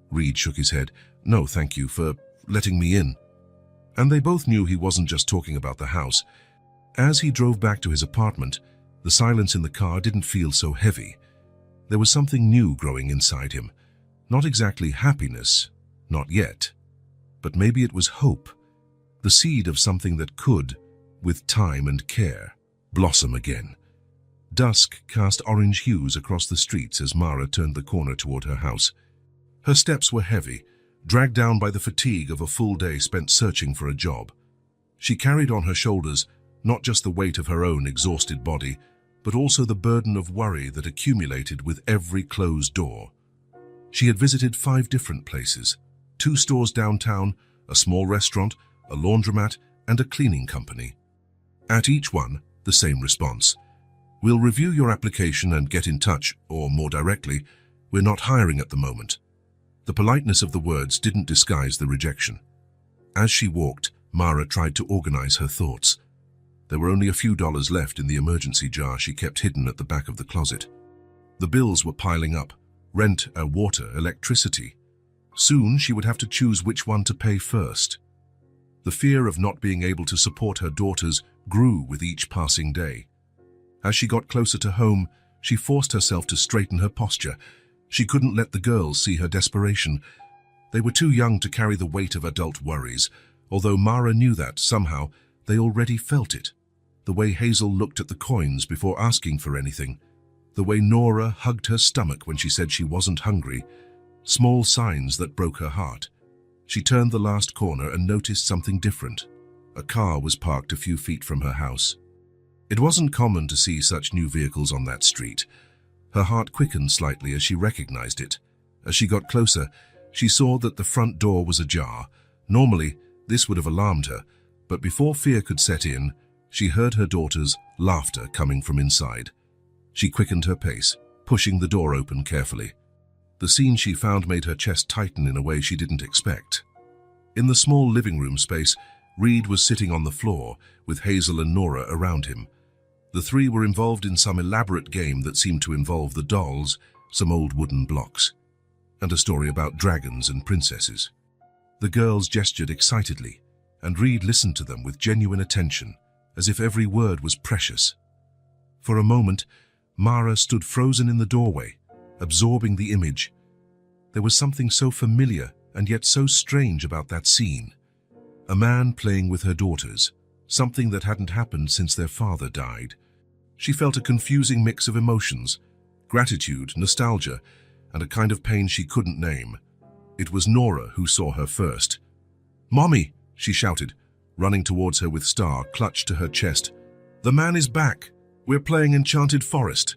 Reed shook his head. "No, thank you for letting me in." And they both knew he wasn't just talking about the house. As he drove back to his apartment, the silence in the car didn't feel so heavy. There was something new growing inside him. Not exactly happiness, not yet. But maybe it was hope, the seed of something that could, with time and care, blossom again. Dusk cast orange hues across the streets as Mara turned the corner toward her house. Her steps were heavy, dragged down by the fatigue of a full day spent searching for a job. She carried on her shoulders not just the weight of her own exhausted body, but also the burden of worry that accumulated with every closed door. She had visited 5 different places, 2 stores downtown, a small restaurant, a laundromat, and a cleaning company. At each one, the same response. "We'll review your application and get in touch," or more directly, "We're not hiring at the moment." The politeness of the words didn't disguise the rejection. As she walked, Mara tried to organize her thoughts. There were only a few dollars left in the emergency jar she kept hidden at the back of the closet. The bills were piling up: rent, water, electricity. Soon she would have to choose which one to pay first. The fear of not being able to support her daughters grew with each passing day. As she got closer to home, she forced herself to straighten her posture. She couldn't let the girls see her desperation. They were too young to carry the weight of adult worries, although Mara knew that, somehow, they already felt it. The way Hazel looked at the coins before asking for anything. The way Nora hugged her stomach when she said she wasn't hungry. Small signs that broke her heart. She turned the last corner and noticed something different. A car was parked a few feet from her house. It wasn't common to see such new vehicles on that street. Her heart quickened slightly as she recognized it. As she got closer, she saw that the front door was ajar. Normally, this would have alarmed her, but before fear could set in, she heard her daughter's laughter coming from inside. She quickened her pace, pushing the door open carefully. The scene she found made her chest tighten in a way she didn't expect. In the small living room space, Reed was sitting on the floor, with Hazel and Nora around him. The 3 were involved in some elaborate game that seemed to involve the dolls, some old wooden blocks, and a story about dragons and princesses. The girls gestured excitedly, and Reed listened to them with genuine attention, as if every word was precious. For a moment, Mara stood frozen in the doorway, absorbing the image. There was something so familiar and yet so strange about that scene. A man playing with her daughters, something that hadn't happened since their father died. She felt a confusing mix of emotions, gratitude, nostalgia, and a kind of pain she couldn't name. It was Nora who saw her first. "Mommy!" she shouted, running towards her with Star clutched to her chest. "The man is back! We're playing Enchanted Forest!"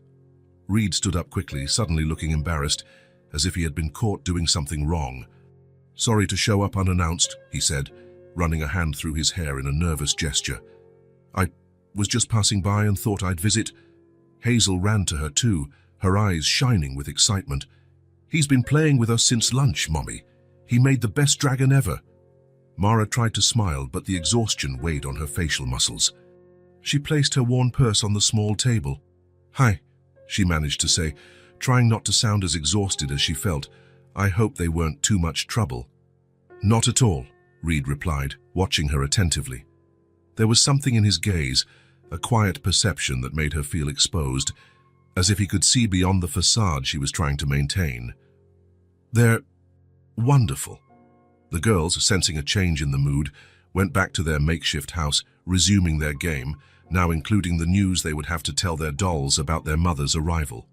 Reed stood up quickly, suddenly looking embarrassed, as if he had been caught doing something wrong. "Sorry to show up unannounced," he said, running a hand through his hair in a nervous gesture. "I was just passing by and thought I'd visit." Hazel ran to her too, her eyes shining with excitement. "He's been playing with us since lunch, Mommy. He made the best dragon ever." Mara tried to smile, but the exhaustion weighed on her facial muscles. She placed her worn purse on the small table. "Hi," she managed to say, trying not to sound as exhausted as she felt. "I hope they weren't too much trouble." "Not at all," Reed replied, watching her attentively. There was something in his gaze, a quiet perception that made her feel exposed, as if he could see beyond the facade she was trying to maintain. "They're wonderful." The girls, sensing a change in the mood, went back to their makeshift house, resuming their game, now including the news they would have to tell their dolls about their mother's arrival.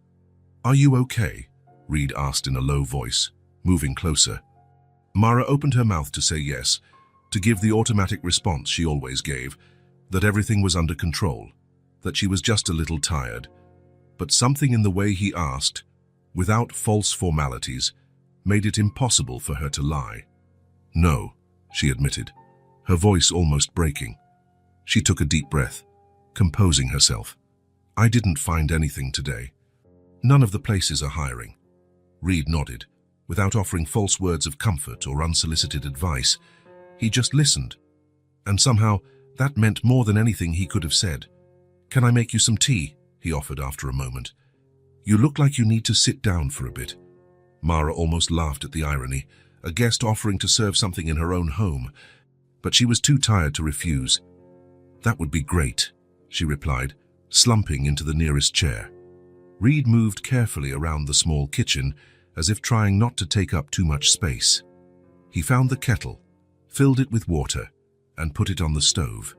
"Are you okay?" Reed asked in a low voice, moving closer. Mara opened her mouth to say yes, to give the automatic response she always gave, that everything was under control, that she was just a little tired. But something in the way he asked, without false formalities, made it impossible for her to lie. "No," she admitted, her voice almost breaking. She took a deep breath, composing herself. "I didn't find anything today." None of the places are hiring. Reed nodded, without offering false words of comfort or unsolicited advice. He just listened, and somehow that meant more than anything he could have said. "Can I make you some tea?" he offered after a moment. "You look like you need to sit down for a bit." Mara almost laughed at the irony, a guest offering to serve something in her own home, but she was too tired to refuse. "That would be great," she replied, slumping into the nearest chair. Reed moved carefully around the small kitchen, as if trying not to take up too much space. He found the kettle, filled it with water, and put it on the stove.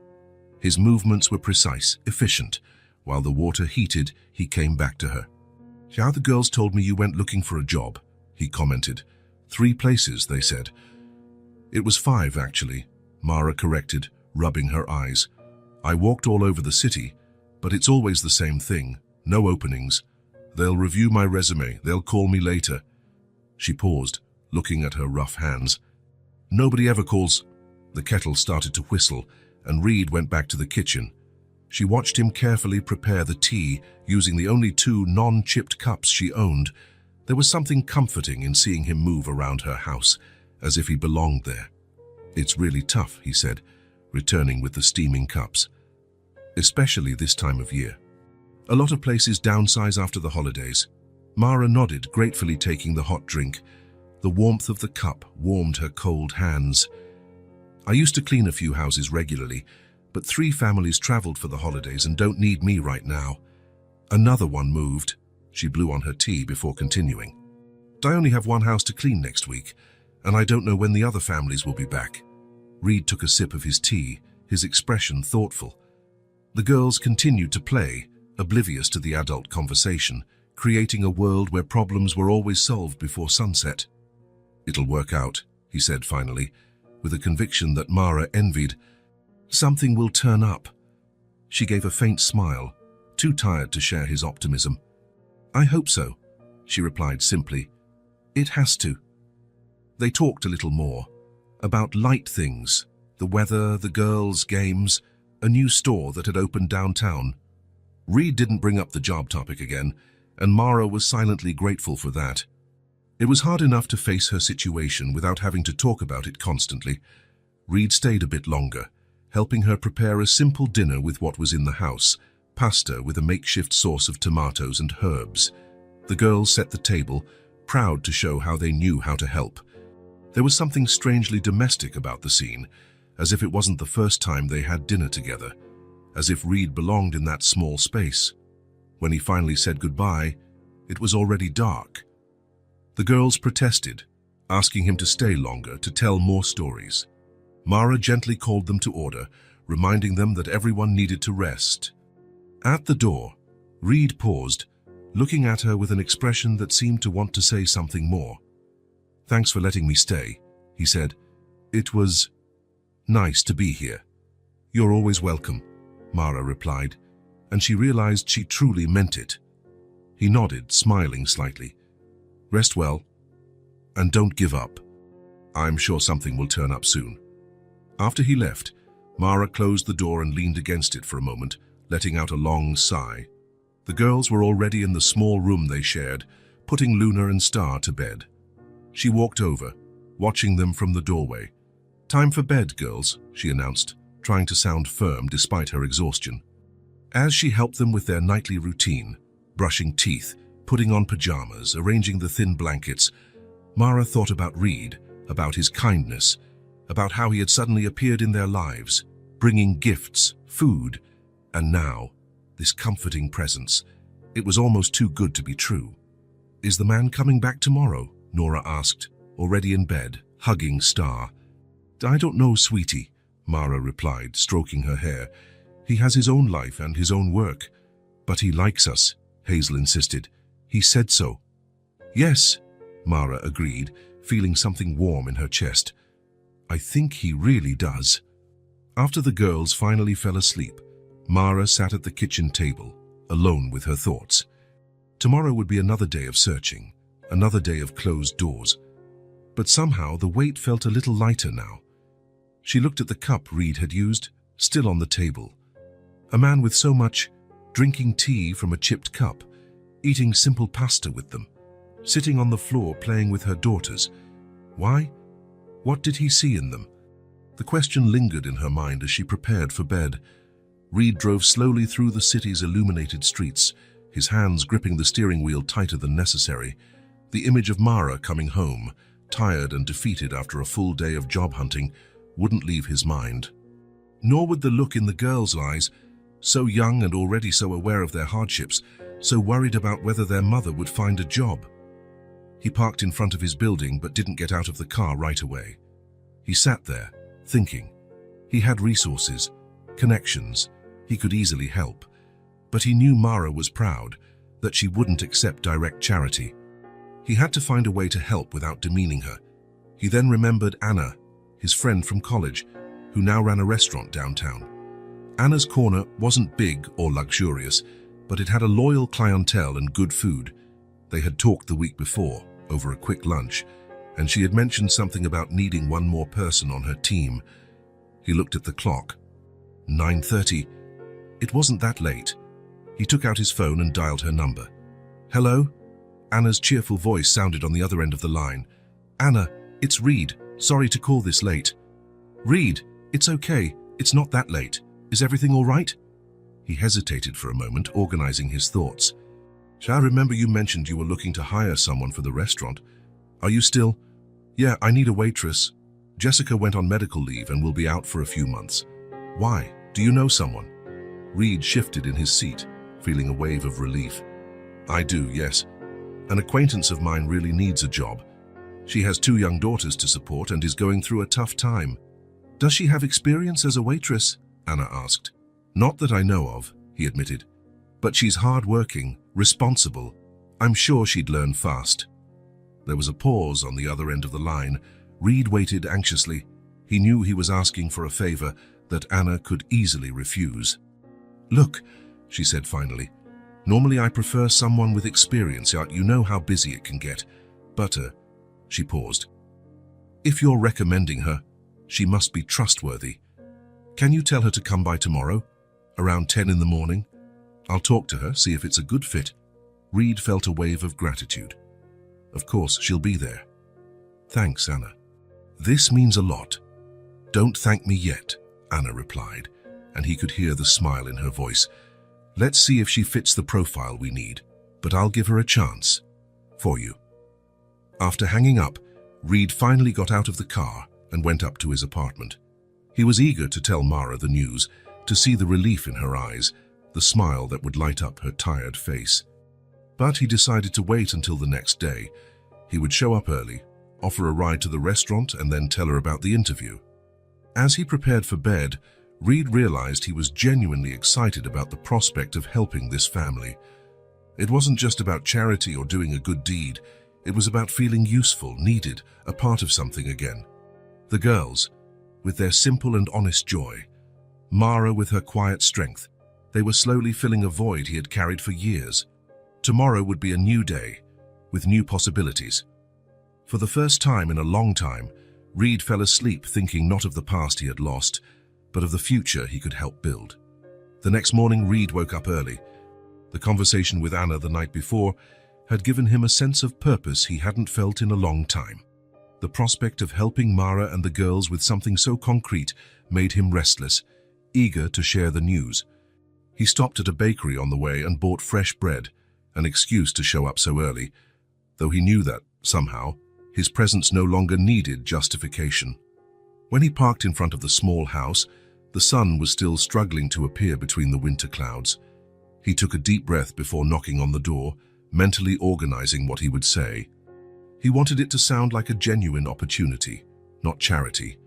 His movements were precise, efficient. While the water heated, he came back to her. "How the girls told me you went looking for a job," he commented. "3 places, they said." "It was 5, actually," Mara corrected, rubbing her eyes. "I walked all over the city, but it's always the same thing. No openings. They'll review my resume. They'll call me later." She paused, looking at her rough hands. "Nobody ever calls." The kettle started to whistle, and Reed went back to the kitchen. She watched him carefully prepare the tea, using the only 2 non-chipped cups she owned. There was something comforting in seeing him move around her house, as if he belonged there. "It's really tough," he said, returning with the steaming cups. "Especially this time of year. A lot of places downsize after the holidays." Mara nodded, gratefully taking the hot drink. The warmth of the cup warmed her cold hands. "I used to clean a few houses regularly, but 3 families traveled for the holidays and don't need me right now. Another one moved." She blew on her tea before continuing. "I only have 1 house to clean next week, and I don't know when the other families will be back." Reed took a sip of his tea, his expression thoughtful. The girls continued to play, oblivious to the adult conversation, creating a world where problems were always solved before sunset. "It'll work out," he said finally, with a conviction that Mara envied. "Something will turn up." She gave a faint smile, too tired to share his optimism. "I hope so," she replied simply. "It has to." They talked a little more, about light things, the weather, the girls, games, a new store that had opened downtown. Reed didn't bring up the job topic again, and Mara was silently grateful for that. It was hard enough to face her situation without having to talk about it constantly. Reed stayed a bit longer, helping her prepare a simple dinner with what was in the house, pasta with a makeshift sauce of tomatoes and herbs. The girls set the table, proud to show how they knew how to help. There was something strangely domestic about the scene, as if it wasn't the first time they had dinner together, as if Reed belonged in that small space. When he finally said goodbye, it was already dark. The girls protested, asking him to stay longer to tell more stories. Mara gently called them to order, reminding them that everyone needed to rest. At the door, Reed paused, looking at her with an expression that seemed to want to say something more. "Thanks for letting me stay," he said. "It was nice to be here." "You're always welcome," Mara replied, and she realized she truly meant it. He nodded, smiling slightly. "Rest well, and don't give up. I'm sure something will turn up soon." After he left, Mara closed the door and leaned against it for a moment, letting out a long sigh. The girls were already in the small room they shared, putting Luna and Star to bed. She walked over, watching them from the doorway. "Time for bed, girls," she announced, trying to sound firm despite her exhaustion. As she helped them with their nightly routine, brushing teeth, putting on pajamas, arranging the thin blankets, Mara thought about Reed, about his kindness, about how he had suddenly appeared in their lives, bringing gifts, food, and now, this comforting presence. It was almost too good to be true. "Is the man coming back tomorrow?" Nora asked, already in bed, hugging Star. "I don't know, sweetie," Mara replied, stroking her hair. "He has his own life and his own work." "But he likes us," Hazel insisted. "He said so." "Yes," Mara agreed, feeling something warm in her chest. "I think he really does." After the girls finally fell asleep, Mara sat at the kitchen table, alone with her thoughts. Tomorrow would be another day of searching, another day of closed doors. But somehow the weight felt a little lighter now. She looked at the cup Reed had used, still on the table. A man with so much, drinking tea from a chipped cup. eating simple pasta with them, sitting on the floor playing with her daughters. Why? What did he see in them? The question lingered in her mind as she prepared for bed. Reed drove slowly through the city's illuminated streets, his hands gripping the steering wheel tighter than necessary. The image of Mara coming home, tired and defeated after a full day of job hunting, wouldn't leave his mind. Nor would the look in the girls' eyes, so young and already so aware of their hardships, so worried about whether their mother would find a job. He parked in front of his building but didn't get out of the car right away. He sat there, thinking. He had resources, connections, he could easily help. But he knew Mara was proud, that she wouldn't accept direct charity. He had to find a way to help without demeaning her. He then remembered Anna, his friend from college, who now ran a restaurant downtown. Anna's corner wasn't big or luxurious, but it had a loyal clientele and good food. They had talked the week before, over a quick lunch, and she had mentioned something about needing one more person on her team. He looked at the clock. 9:30. It wasn't that late. He took out his phone and dialed her number. "Hello?" Anna's cheerful voice sounded on the other end of the line. "Anna, it's Reed. Sorry to call this late." "Reed, it's okay. It's not that late. Is everything all right?" He hesitated for a moment, organizing his thoughts. "I remember you mentioned you were looking to hire someone for the restaurant. Are you still?" "Yeah, I need a waitress. Jessica went on medical leave and will be out for a few months." "Why? Do you know someone?" Reed shifted in his seat, feeling a wave of relief. "I do, yes. An acquaintance of mine really needs a job. She has 2 young daughters to support and is going through a tough time." "Does she have experience as a waitress?" Anna asked. "Not that I know of," he admitted. "But she's hard-working, responsible. I'm sure she'd learn fast." There was a pause on the other end of the line. Reed waited anxiously. He knew he was asking for a favor that Anna could easily refuse. "Look," she said finally, "normally I prefer someone with experience. You know how busy it can get. But, she paused. "If you're recommending her, she must be trustworthy. Can you tell her to come by tomorrow, around 10 in the morning? I'll talk to her, see if it's a good fit." Reed felt a wave of gratitude. "Of course, she'll be there." "Thanks, Anna. This means a lot." "Don't thank me yet," Anna replied, and he could hear the smile in her voice. "Let's see if she fits the profile we need, but I'll give her a chance. For you." After hanging up, Reed finally got out of the car and went up to his apartment. He was eager to tell Mara the news, to see the relief in her eyes, the smile that would light up her tired face. But he decided to wait until the next day. He would show up early, offer a ride to the restaurant, and then tell her about the interview. As he prepared for bed, Reed realized he was genuinely excited about the prospect of helping this family. It wasn't just about charity or doing a good deed. It was about feeling useful, needed, a part of something again. The girls, with their simple and honest joy. Mara with her quiet strength. They were slowly filling a void he had carried for years. Tomorrow would be a new day, with new possibilities. For the first time in a long time, Reed fell asleep thinking not of the past he had lost, but of the future he could help build. The next morning, Reed woke up early. The conversation with Anna the night before had given him a sense of purpose he hadn't felt in a long time. The prospect of helping Mara and the girls with something so concrete made him restless, eager to share the news. He stopped at a bakery on the way and bought fresh bread, an excuse to show up so early, though he knew that, somehow, his presence no longer needed justification. When he parked in front of the small house, the sun was still struggling to appear between the winter clouds. He took a deep breath before knocking on the door, mentally organizing what he would say. He wanted it to sound like a genuine opportunity, not charity.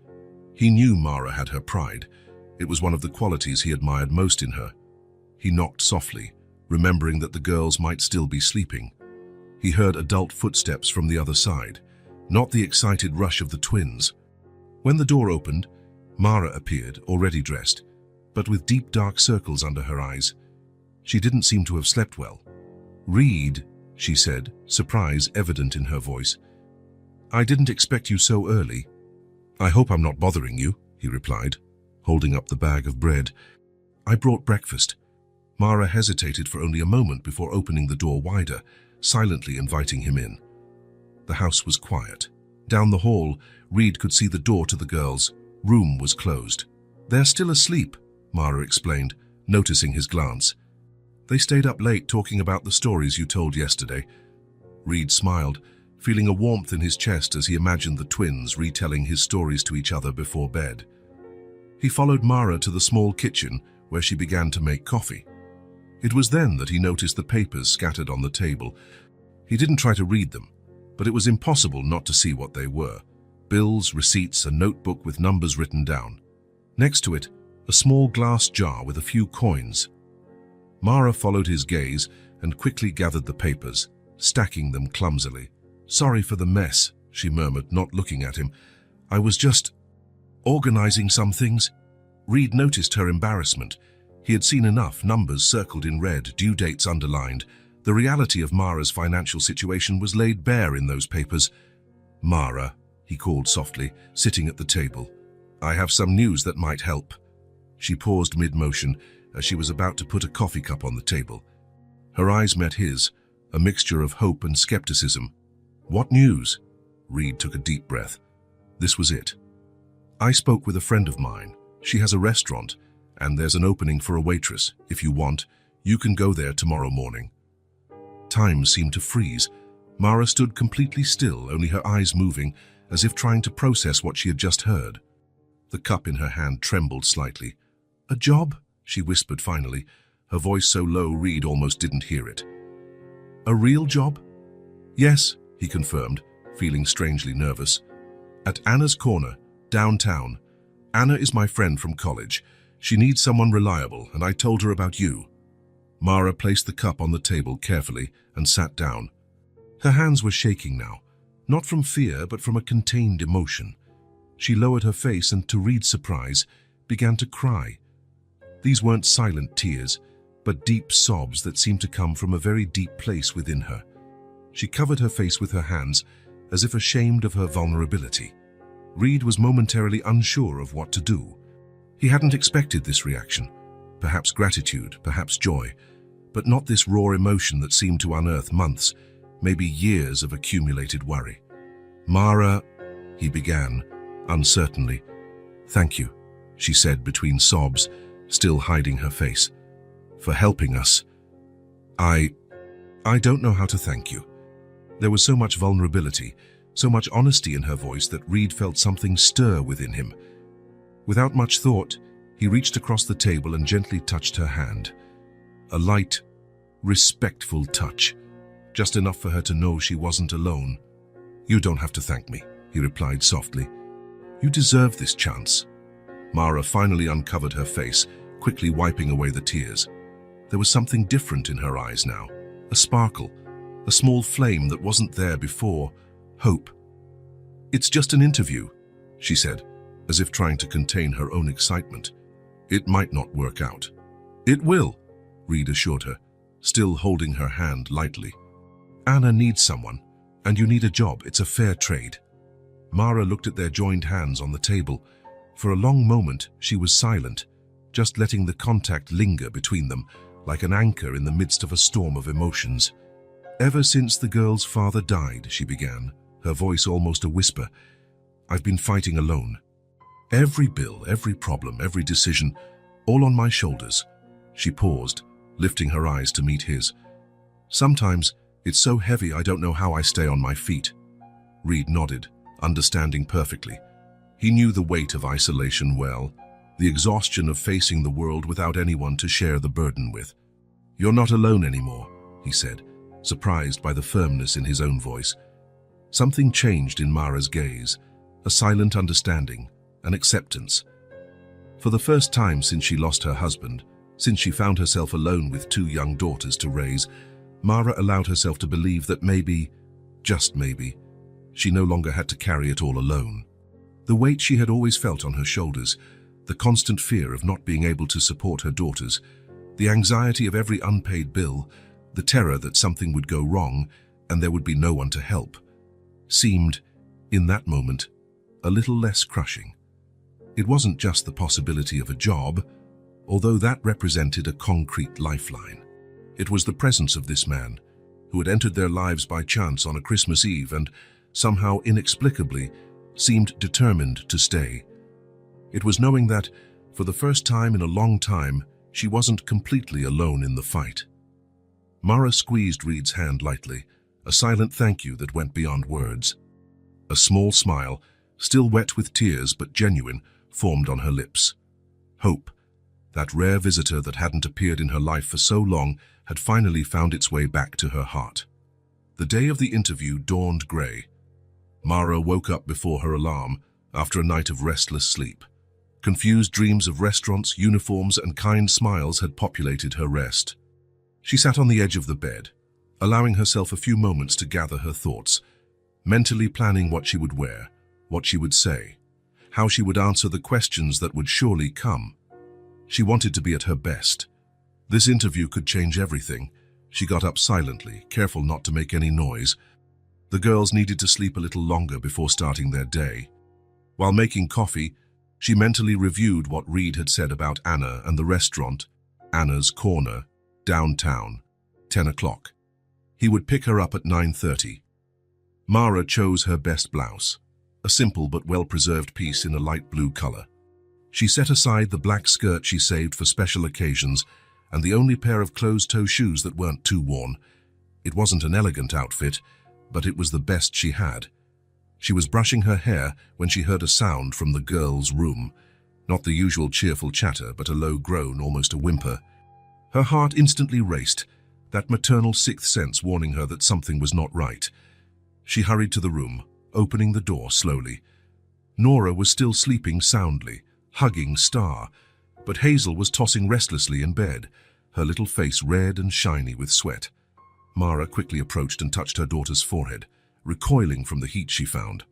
He knew Mara had her pride. It was one of the qualities he admired most in her. He knocked softly, remembering that the girls might still be sleeping. He heard adult footsteps from the other side, not the excited rush of the twins. When the door opened, Mara appeared, already dressed, but with deep dark circles under her eyes. She didn't seem to have slept well. "Reed," she said, surprise evident in her voice. "I didn't expect you so early." "I hope I'm not bothering you," he replied, holding up the bag of bread. "I brought breakfast. Mara hesitated for only a moment before opening the door wider, silently inviting him in. The house was quiet. Down the hall, Reed could see the door to the girls' room was closed. "They're still asleep," Mara explained, noticing his glance. "They stayed up late talking about the stories you told yesterday." Reed smiled, feeling a warmth in his chest as he imagined the twins retelling his stories to each other before bed. He followed Mara to the small kitchen where she began to make coffee. It was then that he noticed the papers scattered on the table. He didn't try to read them, but it was impossible not to see what they were: bills, receipts, a notebook with numbers written down. Next to it, a small glass jar with a few coins. Mara followed his gaze and quickly gathered the papers, stacking them clumsily. "Sorry for the mess," she murmured, not looking at him. "I was just organizing some things." Reed noticed her embarrassment. He had seen enough: numbers circled in red, due dates underlined. The reality of Mara's financial situation was laid bare in those papers. "Mara," he called softly, sitting at the table, "I have some news that might help." She paused mid-motion as she was about to put a coffee cup on the table. Her eyes met his, a mixture of hope and skepticism. "What news?" Reed took a deep breath. This was it. "I spoke with a friend of mine. She has a restaurant, and there's an opening for a waitress. If you want, you can go there tomorrow morning." Time seemed to freeze. Mara stood completely still, only her eyes moving, as if trying to process what she had just heard. The cup in her hand trembled slightly. "A job?" she whispered finally, her voice so low Reed almost didn't hear it. "A real job?" "Yes," he confirmed, feeling strangely nervous. "At Anna's Corner, downtown. Anna is my friend from college. She needs someone reliable, and I told her about you." Mara placed the cup on the table carefully and sat down. Her hands were shaking now, not from fear but from a contained emotion. She lowered her face and, to Reed's surprise, began to cry. These weren't silent tears, but deep sobs that seemed to come from a very deep place within her. She covered her face with her hands, as if ashamed of her vulnerability. Reed was momentarily unsure of what to do. He hadn't expected this reaction. Perhaps gratitude, perhaps joy, but not this raw emotion that seemed to unearth months, maybe years of accumulated worry. "Mara," he began, uncertainly. "Thank you," she said between sobs, still hiding her face, "for helping us. I don't know how to thank you." There was so much vulnerability, so much honesty in her voice that Reed felt something stir within him. Without much thought, he reached across the table and gently touched her hand. A light, respectful touch, just enough for her to know she wasn't alone. "You don't have to thank me," he replied softly. "You deserve this chance." Mara finally uncovered her face, quickly wiping away the tears. There was something different in her eyes now, a sparkle, a small flame that wasn't there before, hope. "It's just an interview," she said, as if trying to contain her own excitement. "It might not work out." "It will," Reed assured her, still holding her hand lightly. "Anna needs someone, and you need a job. It's a fair trade." Mara looked at their joined hands on the table. For a long moment, she was silent, just letting the contact linger between them, like an anchor in the midst of a storm of emotions. "Ever since the girl's father died," she began, her voice almost a whisper, "I've been fighting alone. Every bill, every problem, every decision, all on my shoulders." She paused, lifting her eyes to meet his. "Sometimes it's so heavy I don't know how I stay on my feet." Reed nodded, understanding perfectly. He knew the weight of isolation well, the exhaustion of facing the world without anyone to share the burden with. "You're not alone anymore," he said, surprised by the firmness in his own voice. Something changed in Mara's gaze, a silent understanding, an acceptance. For the first time since she lost her husband, since she found herself alone with 2 young daughters to raise, Mara allowed herself to believe that maybe, just maybe, she no longer had to carry it all alone. The weight she had always felt on her shoulders, the constant fear of not being able to support her daughters, the anxiety of every unpaid bill, the terror that something would go wrong and there would be no one to help, seemed, in that moment, a little less crushing. It wasn't just the possibility of a job, although that represented a concrete lifeline. It was the presence of this man, who had entered their lives by chance on a Christmas Eve and, somehow inexplicably, seemed determined to stay. It was knowing that, for the first time in a long time, she wasn't completely alone in the fight. Mara squeezed Reed's hand lightly, a silent thank you that went beyond words. A small smile, still wet with tears but genuine, formed on her lips. Hope, that rare visitor that hadn't appeared in her life for so long, had finally found its way back to her heart. The day of the interview dawned grey. Mara woke up before her alarm, after a night of restless sleep. Confused dreams of restaurants, uniforms, and kind smiles had populated her rest. She sat on the edge of the bed, allowing herself a few moments to gather her thoughts, mentally planning what she would wear, what she would say, how she would answer the questions that would surely come. She wanted to be at her best. This interview could change everything. She got up silently, careful not to make any noise. The girls needed to sleep a little longer before starting their day. While making coffee, she mentally reviewed what Reed had said about Anna and the restaurant, Anna's Corner, downtown, 10 o'clock. He would pick her up at 9:30. Mara chose her best blouse, a simple but well-preserved piece in a light blue color. She set aside the black skirt she saved for special occasions and the only pair of closed-toe shoes that weren't too worn. It wasn't an elegant outfit, but it was the best she had. She was brushing her hair when she heard a sound from the girls' room. Not the usual cheerful chatter, but a low groan, almost a whimper. Her heart instantly raced, that maternal sixth sense warning her that something was not right. She hurried to the room, opening the door slowly. Nora was still sleeping soundly, hugging Star, but Hazel was tossing restlessly in bed, her little face red and shiny with sweat. Mara quickly approached and touched her daughter's forehead, recoiling from the heat she found.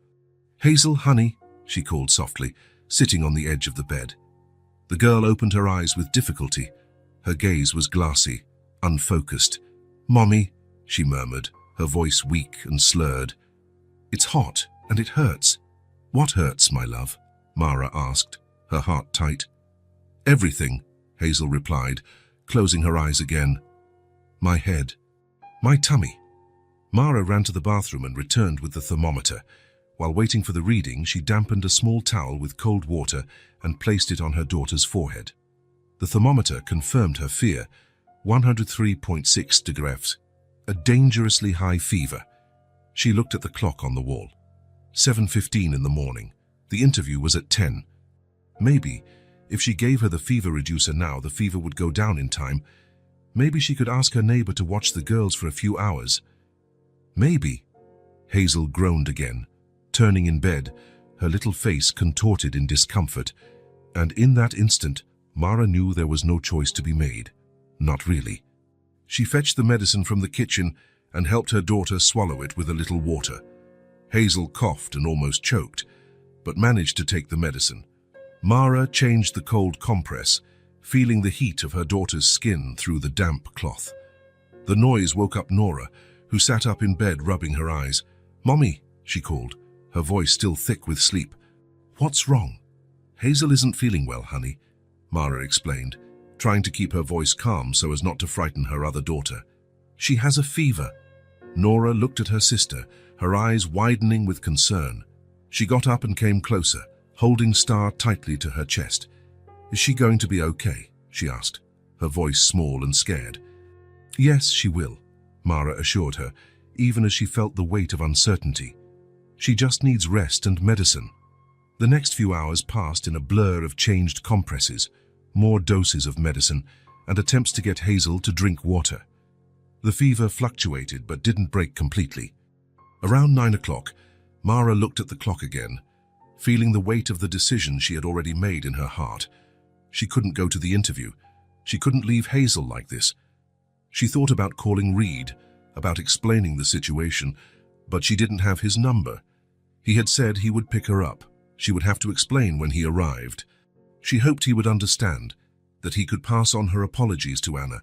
"Hazel, honey," she called softly, sitting on the edge of the bed. The girl opened her eyes with difficulty. Her gaze was glassy, unfocused. "Mommy," she murmured, her voice weak and slurred. "It's hot, and it hurts." "What hurts, my love?" Mara asked, her heart tight. "Everything," Hazel replied, closing her eyes again. "My head. My tummy." Mara ran to the bathroom and returned with the thermometer. While waiting for the reading, she dampened a small towel with cold water and placed it on her daughter's forehead. The thermometer confirmed her fear, 103.6 degrees, a dangerously high fever. She looked at the clock on the wall. 7:15 in the morning. The interview was at 10. Maybe, if she gave her the fever reducer now, the fever would go down in time. Maybe she could ask her neighbor to watch the girls for a few hours. Maybe. Hazel groaned again, turning in bed, her little face contorted in discomfort. And in that instant, Mara knew there was no choice to be made. Not really. She fetched the medicine from the kitchen and helped her daughter swallow it with a little water. Hazel coughed and almost choked, but managed to take the medicine. Mara changed the cold compress, feeling the heat of her daughter's skin through the damp cloth. The noise woke up Nora, who sat up in bed rubbing her eyes. "Mommy," she called, her voice still thick with sleep. "What's wrong?" "Hazel isn't feeling well, honey," Mara explained, trying to keep her voice calm so as not to frighten her other daughter. "She has a fever." Nora looked at her sister, her eyes widening with concern. She got up and came closer, holding Star tightly to her chest. "Is she going to be okay?" she asked, her voice small and scared. "Yes, she will," Mara assured her, even as she felt the weight of uncertainty. "She just needs rest and medicine." The next few hours passed in a blur of changed compresses, more doses of medicine, and attempts to get Hazel to drink water. The fever fluctuated but didn't break completely. Around 9 o'clock, Mara looked at the clock again, feeling the weight of the decision she had already made in her heart. She couldn't go to the interview. She couldn't leave Hazel like this. She thought about calling Reed, about explaining the situation, but she didn't have his number. He had said he would pick her up. She would have to explain when he arrived. She hoped he would understand, that he could pass on her apologies to Anna.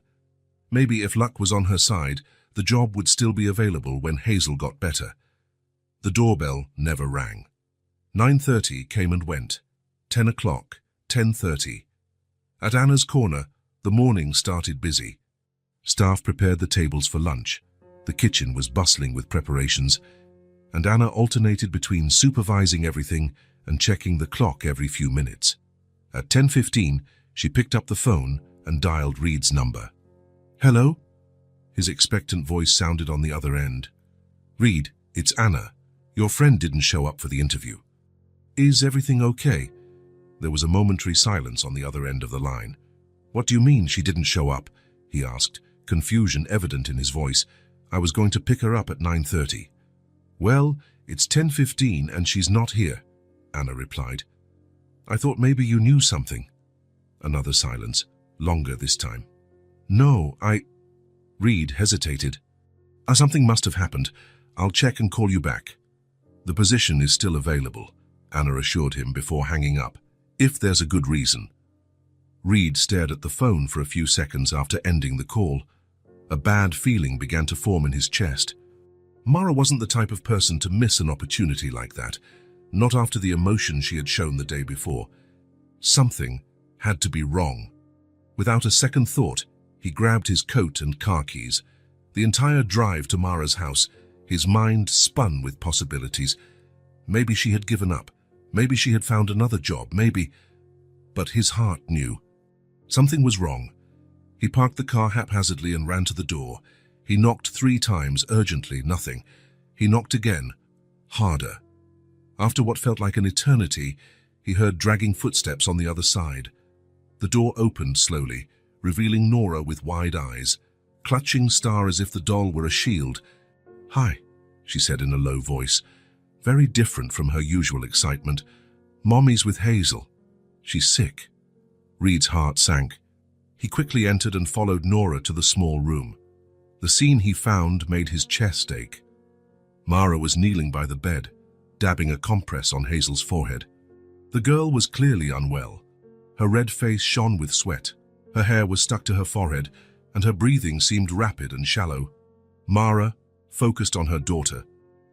Maybe if luck was on her side, the job would still be available when Hazel got better. The doorbell never rang. 9:30 came and went. 10 o'clock, 10:30. At Anna's corner, the morning started busy. Staff prepared the tables for lunch. The kitchen was bustling with preparations, and Anna alternated between supervising everything and checking the clock every few minutes. At 10:15, she picked up the phone and dialed Reed's number. "Hello?" His expectant voice sounded on the other end. "Reed, it's Anna. Your friend didn't show up for the interview. Is everything okay?" There was a momentary silence on the other end of the line. "What do you mean she didn't show up?" he asked, confusion evident in his voice. "I was going to pick her up at 9:30. "Well, it's 10:15 and she's not here," Anna replied. "I thought maybe you knew something." Another silence, longer this time. "No, Reed hesitated. Something must have happened. I'll check and call you back." "The position is still available," Anna assured him before hanging up, "if there's a good reason." Reed stared at the phone for a few seconds after ending the call. A bad feeling began to form in his chest. Mara wasn't the type of person to miss an opportunity like that, not after the emotion she had shown the day before. Something had to be wrong. Without a second thought, he grabbed his coat and car keys. The entire drive to Mara's house, his mind spun with possibilities. Maybe she had given up. Maybe she had found another job. Maybe... But his heart knew. Something was wrong. He parked the car haphazardly and ran to the door. He knocked 3 times, urgently, nothing. He knocked again, harder. After what felt like an eternity, he heard dragging footsteps on the other side. The door opened slowly, revealing Nora with wide eyes, clutching Star as if the doll were a shield. "Hi," she said in a low voice, very different from her usual excitement. "Mommy's with Hazel. She's sick." Reed's heart sank. He quickly entered and followed Nora to the small room. The scene he found made his chest ache. Mara was kneeling by the bed, dabbing a compress on Hazel's forehead. The girl was clearly unwell. Her red face shone with sweat. Her hair was stuck to her forehead, and her breathing seemed rapid and shallow. Mara, focused on her daughter,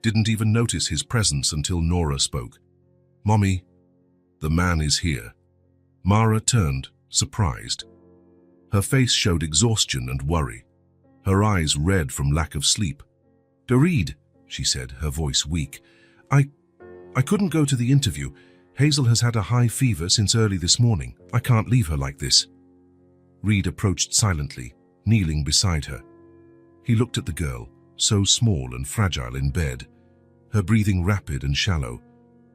didn't even notice his presence until Nora spoke. "Mommy, the man is here." Mara turned, surprised. Her face showed exhaustion and worry, her eyes red from lack of sleep. "Reed," she said, her voice weak. I couldn't go to the interview. Hazel has had a high fever since early this morning. I can't leave her like this." Reed approached silently, kneeling beside her. He looked at the girl, so small and fragile in bed, her breathing rapid and shallow.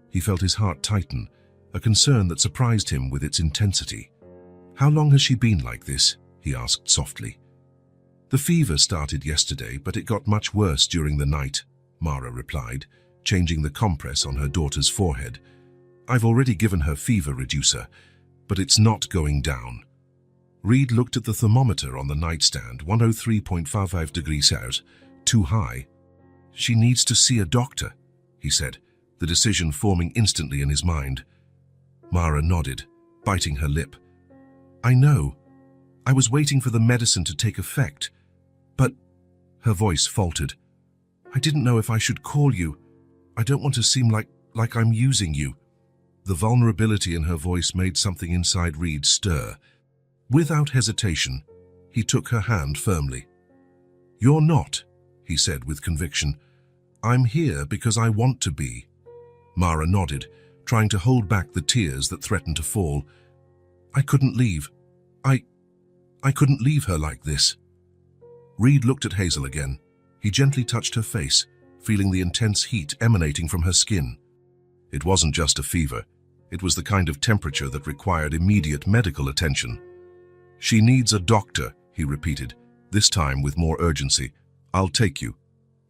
He felt his heart tighten, a concern that surprised him with its intensity. "How long has she been like this?" he asked softly. "The fever started yesterday, but it got much worse during the night," Mara replied, changing the compress on her daughter's forehead. "I've already given her fever reducer, but it's not going down." Reed looked at the thermometer on the nightstand, 103.55 degrees Celsius, too high. "She needs to see a doctor," he said, the decision forming instantly in his mind. Mara nodded, biting her lip. "I know. I was waiting for the medicine to take effect. But," her voice faltered, "I didn't know if I should call you. I don't want to seem like I'm using you." The vulnerability in her voice made something inside Reed stir. Without hesitation, he took her hand firmly. "You're not," he said with conviction. "I'm here because I want to be." Mara nodded, trying to hold back the tears that threatened to fall. "I couldn't leave. I couldn't leave her like this." Reed looked at Hazel again. He gently touched her face, feeling the intense heat emanating from her skin. It wasn't just a fever. It was the kind of temperature that required immediate medical attention. "She needs a doctor," he repeated, this time with more urgency. "I'll take you."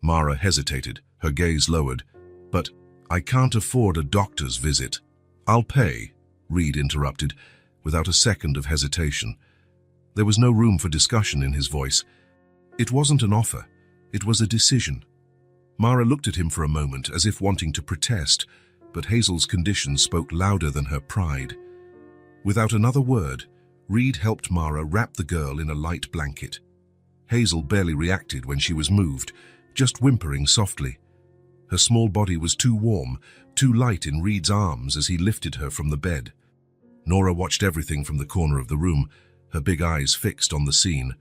Mara hesitated, her gaze lowered. "But I can't afford a doctor's visit." "I'll pay," Reed interrupted, without a second of hesitation. There was no room for discussion in his voice. It wasn't an offer, it was a decision. Mara looked at him for a moment as if wanting to protest, but Hazel's condition spoke louder than her pride. Without another word, Reed helped Mara wrap the girl in a light blanket. Hazel barely reacted when she was moved, just whimpering softly. Her small body was too warm, too light in Reed's arms as he lifted her from the bed. Nora watched everything from the corner of the room, her big eyes fixed on the scene.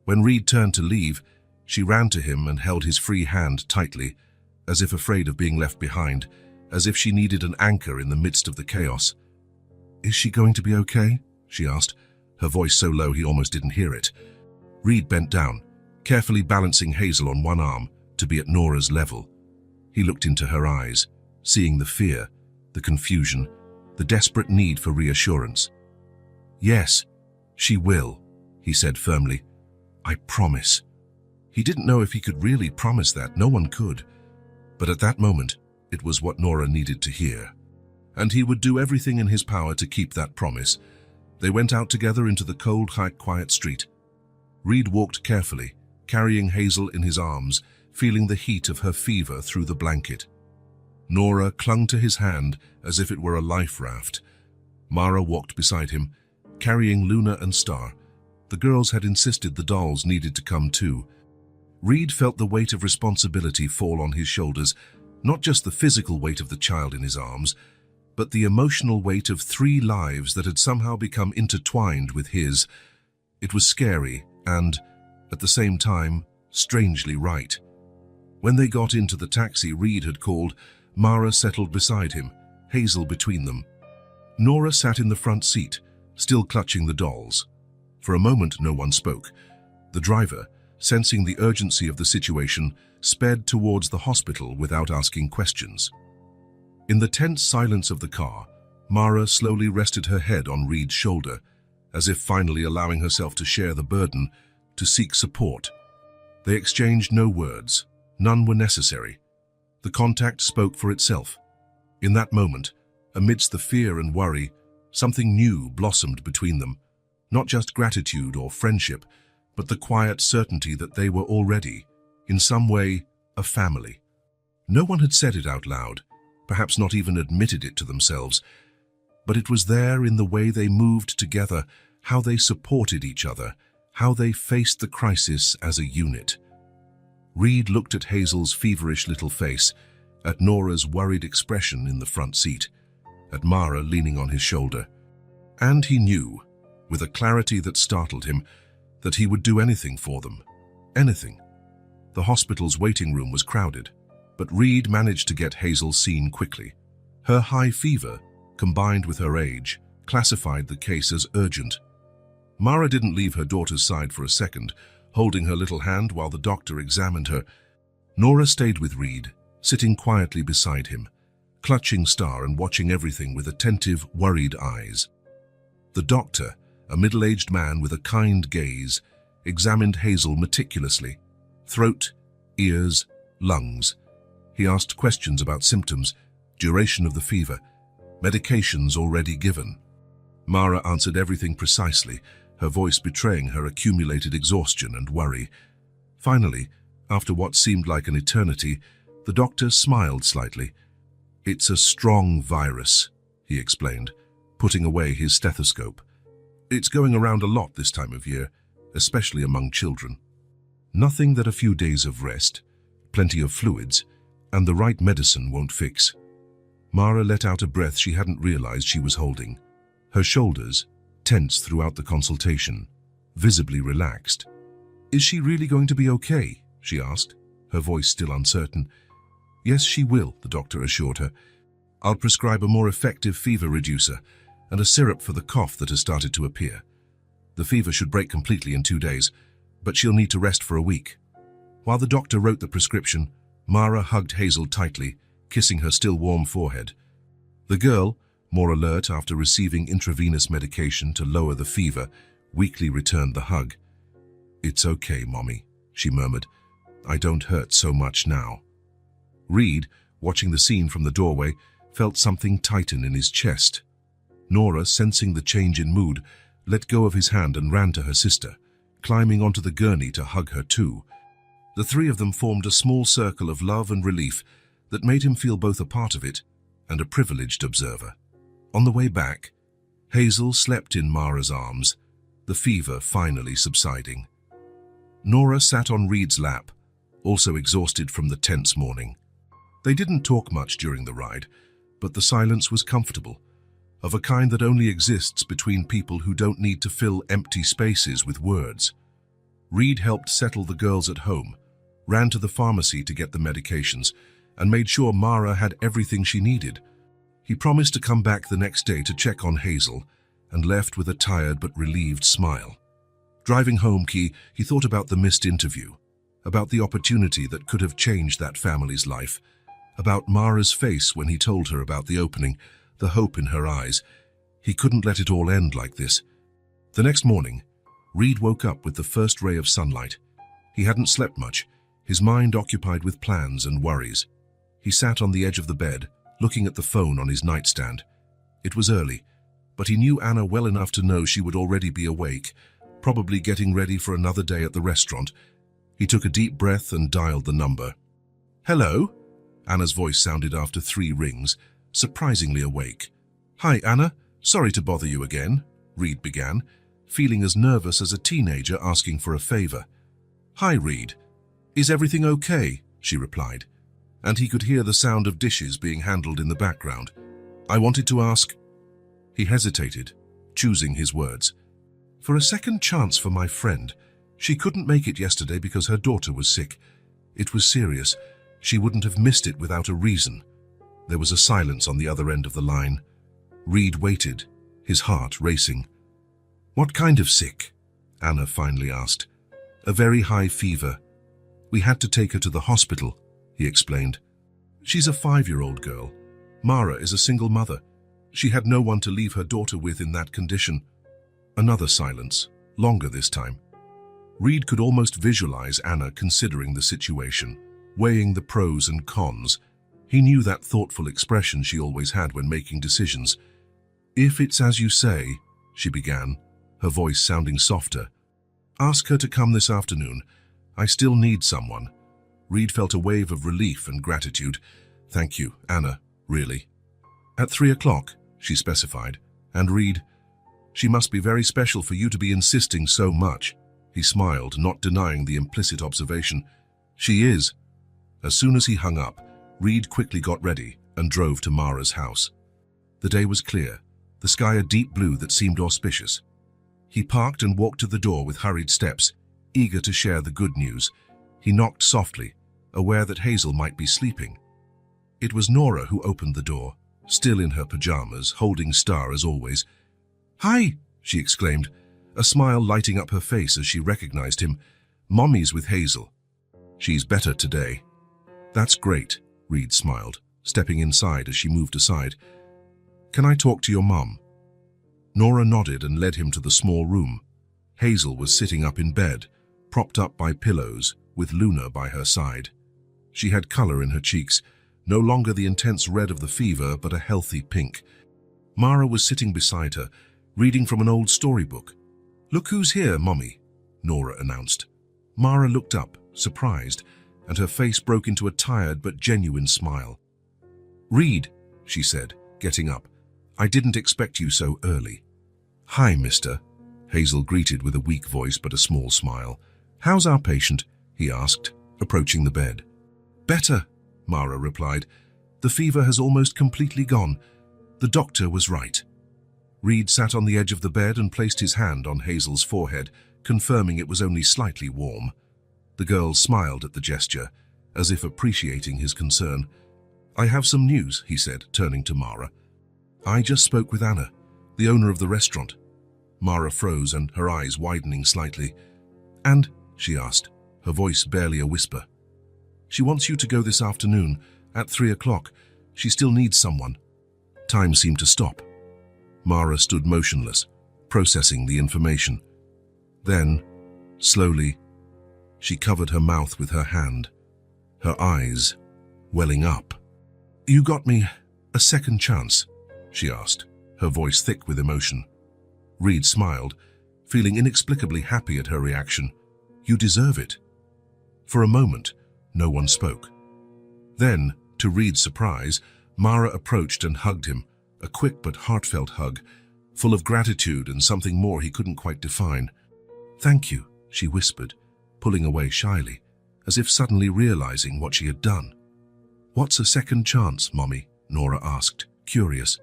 When Reed turned to leave, she ran to him and held his free hand tightly, as if afraid of being left behind, as if she needed an anchor in the midst of the chaos. "Is she going to be okay?" she asked, her voice so low he almost didn't hear it. Reed bent down, carefully balancing Hazel on one arm to be at Nora's level. He looked into her eyes, seeing the fear, the confusion, the desperate need for reassurance. "Yes, she will," he said firmly. "I promise." He didn't know if he could really promise that. No one could. But at that moment, it was what Nora needed to hear. And he would do everything in his power to keep that promise. They went out together into the cold, quiet street. Reed walked carefully, carrying Hazel in his arms, feeling the heat of her fever through the blanket. Nora clung to his hand as if it were a life raft. Mara walked beside him, carrying Luna and Star. The girls had insisted the dolls needed to come too. Reed felt the weight of responsibility fall on his shoulders, not just the physical weight of the child in his arms, but the emotional weight of 3 lives that had somehow become intertwined with his. It was scary and, at the same time, strangely right. When they got into the taxi Reed had called, Mara settled beside him, Hazel between them. Nora sat in the front seat, still clutching the dolls. For a moment no one spoke. The driver, sensing the urgency of the situation, sped towards the hospital without asking questions. In the tense silence of the car, Mara slowly rested her head on Reed's shoulder, as if finally allowing herself to share the burden, to seek support. They exchanged no words. None were necessary. The contact spoke for itself. In that moment, amidst the fear and worry, something new blossomed between them. Not just gratitude or friendship, but the quiet certainty that they were already, in some way, a family. No one had said it out loud, perhaps not even admitted it to themselves, but it was there in the way they moved together, how they supported each other, how they faced the crisis as a unit. Reed looked at Hazel's feverish little face, at Nora's worried expression in the front seat, at Mara leaning on his shoulder. And he knew, with a clarity that startled him, that he would do anything for them. Anything. The hospital's waiting room was crowded, but Reed managed to get Hazel seen quickly. Her high fever, combined with her age, classified the case as urgent. Mara didn't leave her daughter's side for a second, holding her little hand while the doctor examined her. Nora stayed with Reed, sitting quietly beside him, clutching Star and watching everything with attentive, worried eyes. The doctor, a middle-aged man with a kind gaze, examined Hazel meticulously. Throat, ears, lungs. He asked questions about symptoms, duration of the fever, medications already given. Mara answered everything precisely, her voice betraying her accumulated exhaustion and worry. Finally, after what seemed like an eternity, the doctor smiled slightly. "It's a strong virus," he explained, putting away his stethoscope. "It's going around a lot this time of year, especially among children. Nothing that a few days of rest, plenty of fluids, and the right medicine won't fix." Mara let out a breath she hadn't realized she was holding. Her shoulders, tense throughout the consultation, visibly relaxed. "Is she really going to be okay?" she asked, her voice still uncertain. "Yes, she will," the doctor assured her. "I'll prescribe a more effective fever reducer and a syrup for the cough that has started to appear. The fever should break completely in 2 days, but she'll need to rest for a week." While the doctor wrote the prescription, Mara hugged Hazel tightly, kissing her still warm forehead. The girl, more alert after receiving intravenous medication to lower the fever, weakly returned the hug. "It's okay, Mommy," she murmured. "I don't hurt so much now." Reed, watching the scene from the doorway, felt something tighten in his chest. Nora, sensing the change in mood, let go of his hand and ran to her sister, climbing onto the gurney to hug her too. The 3 of them formed a small circle of love and relief that made him feel both a part of it and a privileged observer. On the way back, Hazel slept in Mara's arms, the fever finally subsiding. Nora sat on Reed's lap, also exhausted from the tense morning. They didn't talk much during the ride, but the silence was comfortable, of a kind that only exists between people who don't need to fill empty spaces with words. Reed helped settle the girls at home, ran to the pharmacy to get the medications, and made sure Mara had everything she needed. He promised to come back the next day to check on Hazel, and left with a tired but relieved smile. Driving home, he thought about the missed interview, about the opportunity that could have changed that family's life, about Mara's face when he told her about the opening, the hope in her eyes. He couldn't let it all end like this. The next morning, Reed woke up with the first ray of sunlight. He hadn't slept much, his mind occupied with plans and worries. He sat on the edge of the bed, looking at the phone on his nightstand. It was early, but he knew Anna well enough to know she would already be awake, probably getting ready for another day at the restaurant. He took a deep breath and dialed the number. "Hello?" Anna's voice sounded after 3 rings, surprisingly awake. "Hi, Anna. Sorry to bother you again," Reed began, feeling as nervous as a teenager asking for a favor. "Hi, Reed. Is everything okay?" she replied, and he could hear the sound of dishes being handled in the background. "I wanted to ask—" He hesitated, choosing his words. "For a second chance for my friend. She couldn't make it yesterday because her daughter was sick. It was serious. She wouldn't have missed it without a reason." There was a silence on the other end of the line. Reed waited, his heart racing. "What kind of sick?" Anna finally asked. "A very high fever. We had to take her to the hospital," he explained. "She's a 5-year-old girl. Mara is a single mother. She had no one to leave her daughter with in that condition." Another silence, longer this time. Reed could almost visualize Anna considering the situation, weighing the pros and cons. He knew that thoughtful expression she always had when making decisions. "If it's as you say," she began, her voice sounding softer. "Ask her to come this afternoon. I still need someone." Reed felt a wave of relief and gratitude. "Thank you, Anna, really." "At 3 o'clock, she specified, and Reed, "She must be very special for you to be insisting so much." He smiled, not denying the implicit observation. "She is." As soon as he hung up, Reed quickly got ready and drove to Mara's house. The day was clear, the sky a deep blue that seemed auspicious. He parked and walked to the door with hurried steps, eager to share the good news. He knocked softly, aware that Hazel might be sleeping. It was Nora who opened the door, still in her pajamas, holding Star as always. "Hi," she exclaimed, a smile lighting up her face as she recognized him. "Mommy's with Hazel. She's better today." "That's great," Reed smiled, stepping inside as she moved aside. "Can I talk to your mom?" Nora nodded and led him to the small room. Hazel was sitting up in bed, propped up by pillows, with Luna by her side. She had color in her cheeks, no longer the intense red of the fever, but a healthy pink. Mara was sitting beside her, reading from an old storybook. "Look who's here, Mommy," Nora announced. Mara looked up, surprised, and her face broke into a tired but genuine smile. "Reed," she said, getting up, "I didn't expect you so early." "Hi, mister," Hazel greeted with a weak voice but a small smile. "How's our patient?" he asked, approaching the bed. "Better," Mara replied. "The fever has almost completely gone. The doctor was right." Reed sat on the edge of the bed and placed his hand on Hazel's forehead, confirming it was only slightly warm. The girl smiled at the gesture, as if appreciating his concern. "I have some news," he said, turning to Mara. "I just spoke with Anna, the owner of the restaurant." Mara froze and her eyes widening slightly. "And?" she asked, her voice barely a whisper. "She wants you to go this afternoon, at 3 o'clock. She still needs someone." Time seemed to stop. Mara stood motionless, processing the information. Then, slowly, she covered her mouth with her hand, her eyes welling up. "You got me a second chance?" she asked, her voice thick with emotion. Reed smiled, feeling inexplicably happy at her reaction. "You deserve it." For a moment, no one spoke. Then, to Reed's surprise, Mara approached and hugged him, a quick but heartfelt hug, full of gratitude and something more he couldn't quite define. "Thank you," she whispered, pulling away shyly, as if suddenly realizing what she had done. "What's a second chance, Mommy?" Nora asked, curious.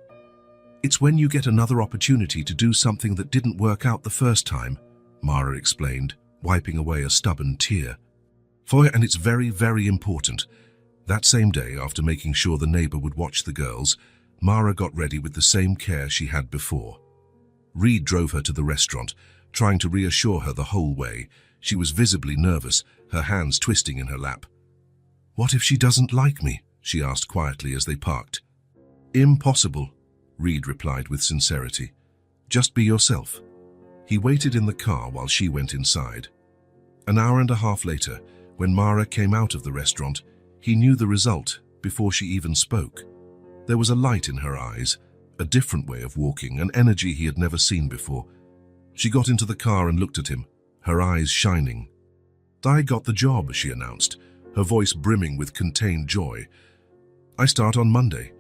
It's when you get another opportunity to do something that didn't work out the first time, Mara explained, wiping away a stubborn tear. And it's very, very important. That same day, after making sure the neighbor would watch the girls, Mara got ready with the same care she had before. Reed drove her to the restaurant, trying to reassure her the whole way. She was visibly nervous, her hands twisting in her lap. "What if she doesn't like me?" she asked quietly as they parked. "Impossible," Reed replied with sincerity. "Just be yourself." He waited in the car while she went inside. An hour and a half later, when Mara came out of the restaurant, he knew the result before she even spoke. There was a light in her eyes, a different way of walking, an energy he had never seen before. She got into the car and looked at him, her eyes shining. "I got the job," she announced, her voice brimming with contained joy. "I start on Monday."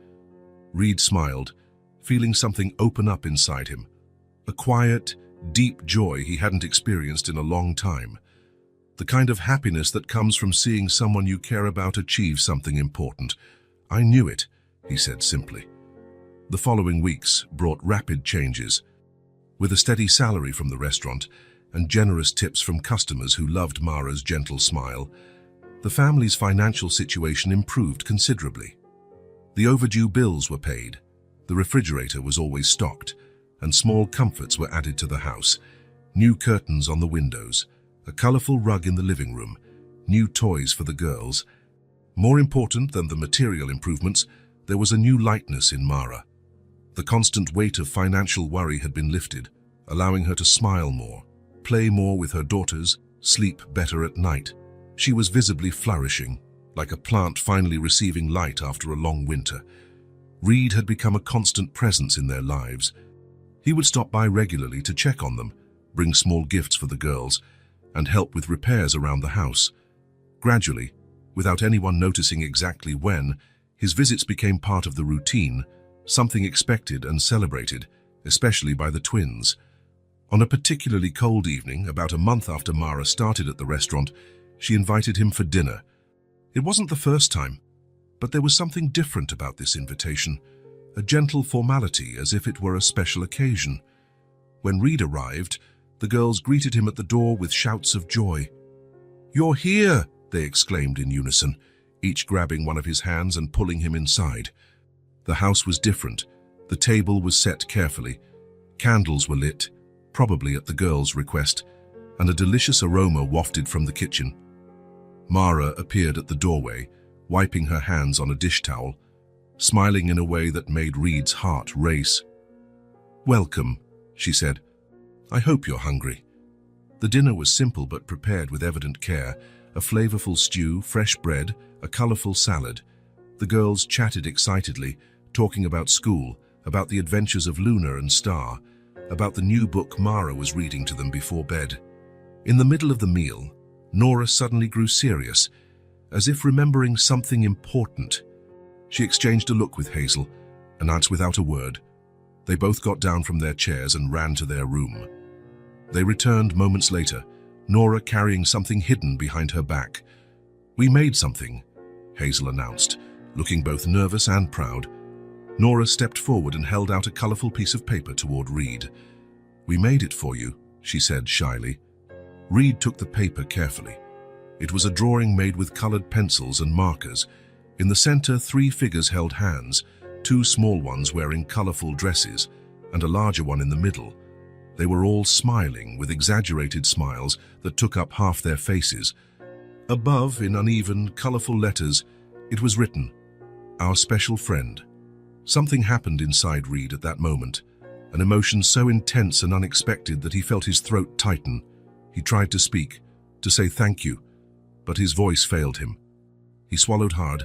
Reed smiled, feeling something open up inside him. A quiet, deep joy he hadn't experienced in a long time. The kind of happiness that comes from seeing someone you care about achieve something important. "I knew it," he said simply. The following weeks brought rapid changes. With a steady salary from the restaurant and generous tips from customers who loved Mara's gentle smile, the family's financial situation improved considerably. The overdue bills were paid, the refrigerator was always stocked, and small comforts were added to the house. New curtains on the windows, a colorful rug in the living room, new toys for the girls. More important than the material improvements, there was a new lightness in Mara. The constant weight of financial worry had been lifted, allowing her to smile more, play more with her daughters, sleep better at night. She was visibly flourishing, like a plant finally receiving light after a long winter. Reed had become a constant presence in their lives. He would stop by regularly to check on them, bring small gifts for the girls, and help with repairs around the house. Gradually, without anyone noticing exactly when, his visits became part of the routine, something expected and celebrated, especially by the twins. On a particularly cold evening, about a month after Mara started at the restaurant, she invited him for dinner. It wasn't the first time, but there was something different about this invitation, a gentle formality as if it were a special occasion. When Reed arrived, the girls greeted him at the door with shouts of joy. "You're here!" they exclaimed in unison, each grabbing one of his hands and pulling him inside. The house was different. The table was set carefully. Candles were lit, probably at the girls' request, and a delicious aroma wafted from the kitchen. Mara appeared at the doorway, wiping her hands on a dish towel, smiling in a way that made Reed's heart race. "Welcome," she said. "I hope you're hungry." The dinner was simple but prepared with evident care, a flavorful stew, fresh bread, a colorful salad. The girls chatted excitedly, talking about school, about the adventures of Luna and Star, about the new book Mara was reading to them before bed. In the middle of the meal, Nora suddenly grew serious, as if remembering something important. She exchanged a look with Hazel, and answered without a word. They both got down from their chairs and ran to their room. They returned moments later, Nora carrying something hidden behind her back. "We made something," Hazel announced, looking both nervous and proud. Nora stepped forward and held out a colorful piece of paper toward Reed. "We made it for you," she said shyly. Reed took the paper carefully. It was a drawing made with colored pencils and markers. In the center, 3 figures held hands, 2 small ones wearing colorful dresses, and a larger one in the middle. They were all smiling, with exaggerated smiles that took up half their faces. Above, in uneven, colorful letters, it was written, "Our special friend." Something happened inside Reed at that moment, an emotion so intense and unexpected that he felt his throat tighten. He tried to speak, to say thank you, but his voice failed him. He swallowed hard,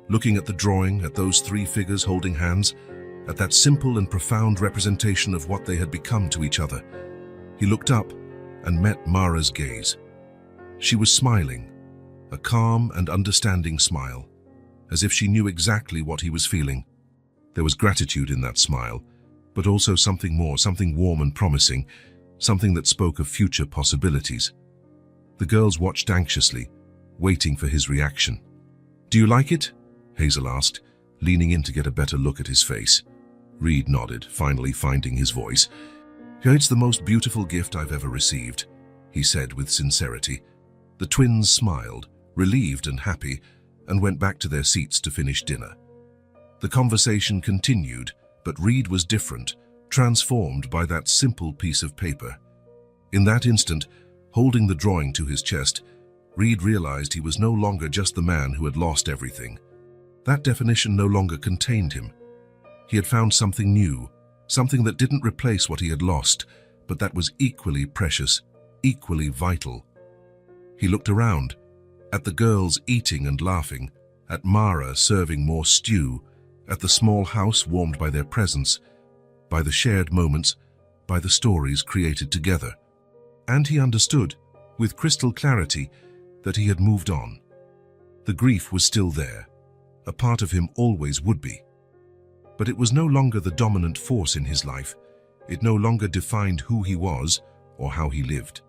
looking at the drawing, at those 3 figures holding hands, at that simple and profound representation of what they had become to each other. He looked up and met Mara's gaze. She was smiling, a calm and understanding smile, as if she knew exactly what he was feeling. There was gratitude in that smile, but also something more, something warm and promising, something that spoke of future possibilities. The girls watched anxiously, waiting for his reaction. "Do you like it?" Hazel asked, leaning in to get a better look at his face. Reed nodded, finally finding his voice. "It's the most beautiful gift I've ever received," he said with sincerity. The twins smiled, relieved and happy, and went back to their seats to finish dinner. The conversation continued, but Reed was different, transformed by that simple piece of paper. In that instant, holding the drawing to his chest, Reed realized he was no longer just the man who had lost everything. That definition no longer contained him. He had found something new, something that didn't replace what he had lost, but that was equally precious, equally vital. He looked around, at the girls eating and laughing, at Mara serving more stew, at the small house warmed by their presence, by the shared moments, by the stories created together. And he understood, with crystal clarity, that he had moved on. The grief was still there. A part of him always would be. But it was no longer the dominant force in his life. It no longer defined who he was or how he lived.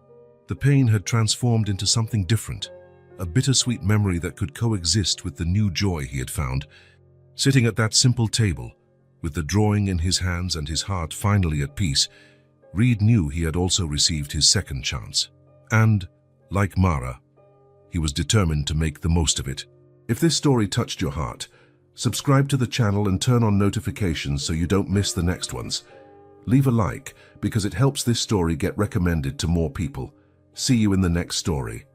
The pain had transformed into something different, a bittersweet memory that could coexist with the new joy he had found. Sitting at that simple table, with the drawing in his hands and his heart finally at peace, Reed knew he had also received his second chance. And, like Mara, he was determined to make the most of it. If this story touched your heart, subscribe to the channel and turn on notifications so you don't miss the next ones. Leave a like because it helps this story get recommended to more people. See you in the next story.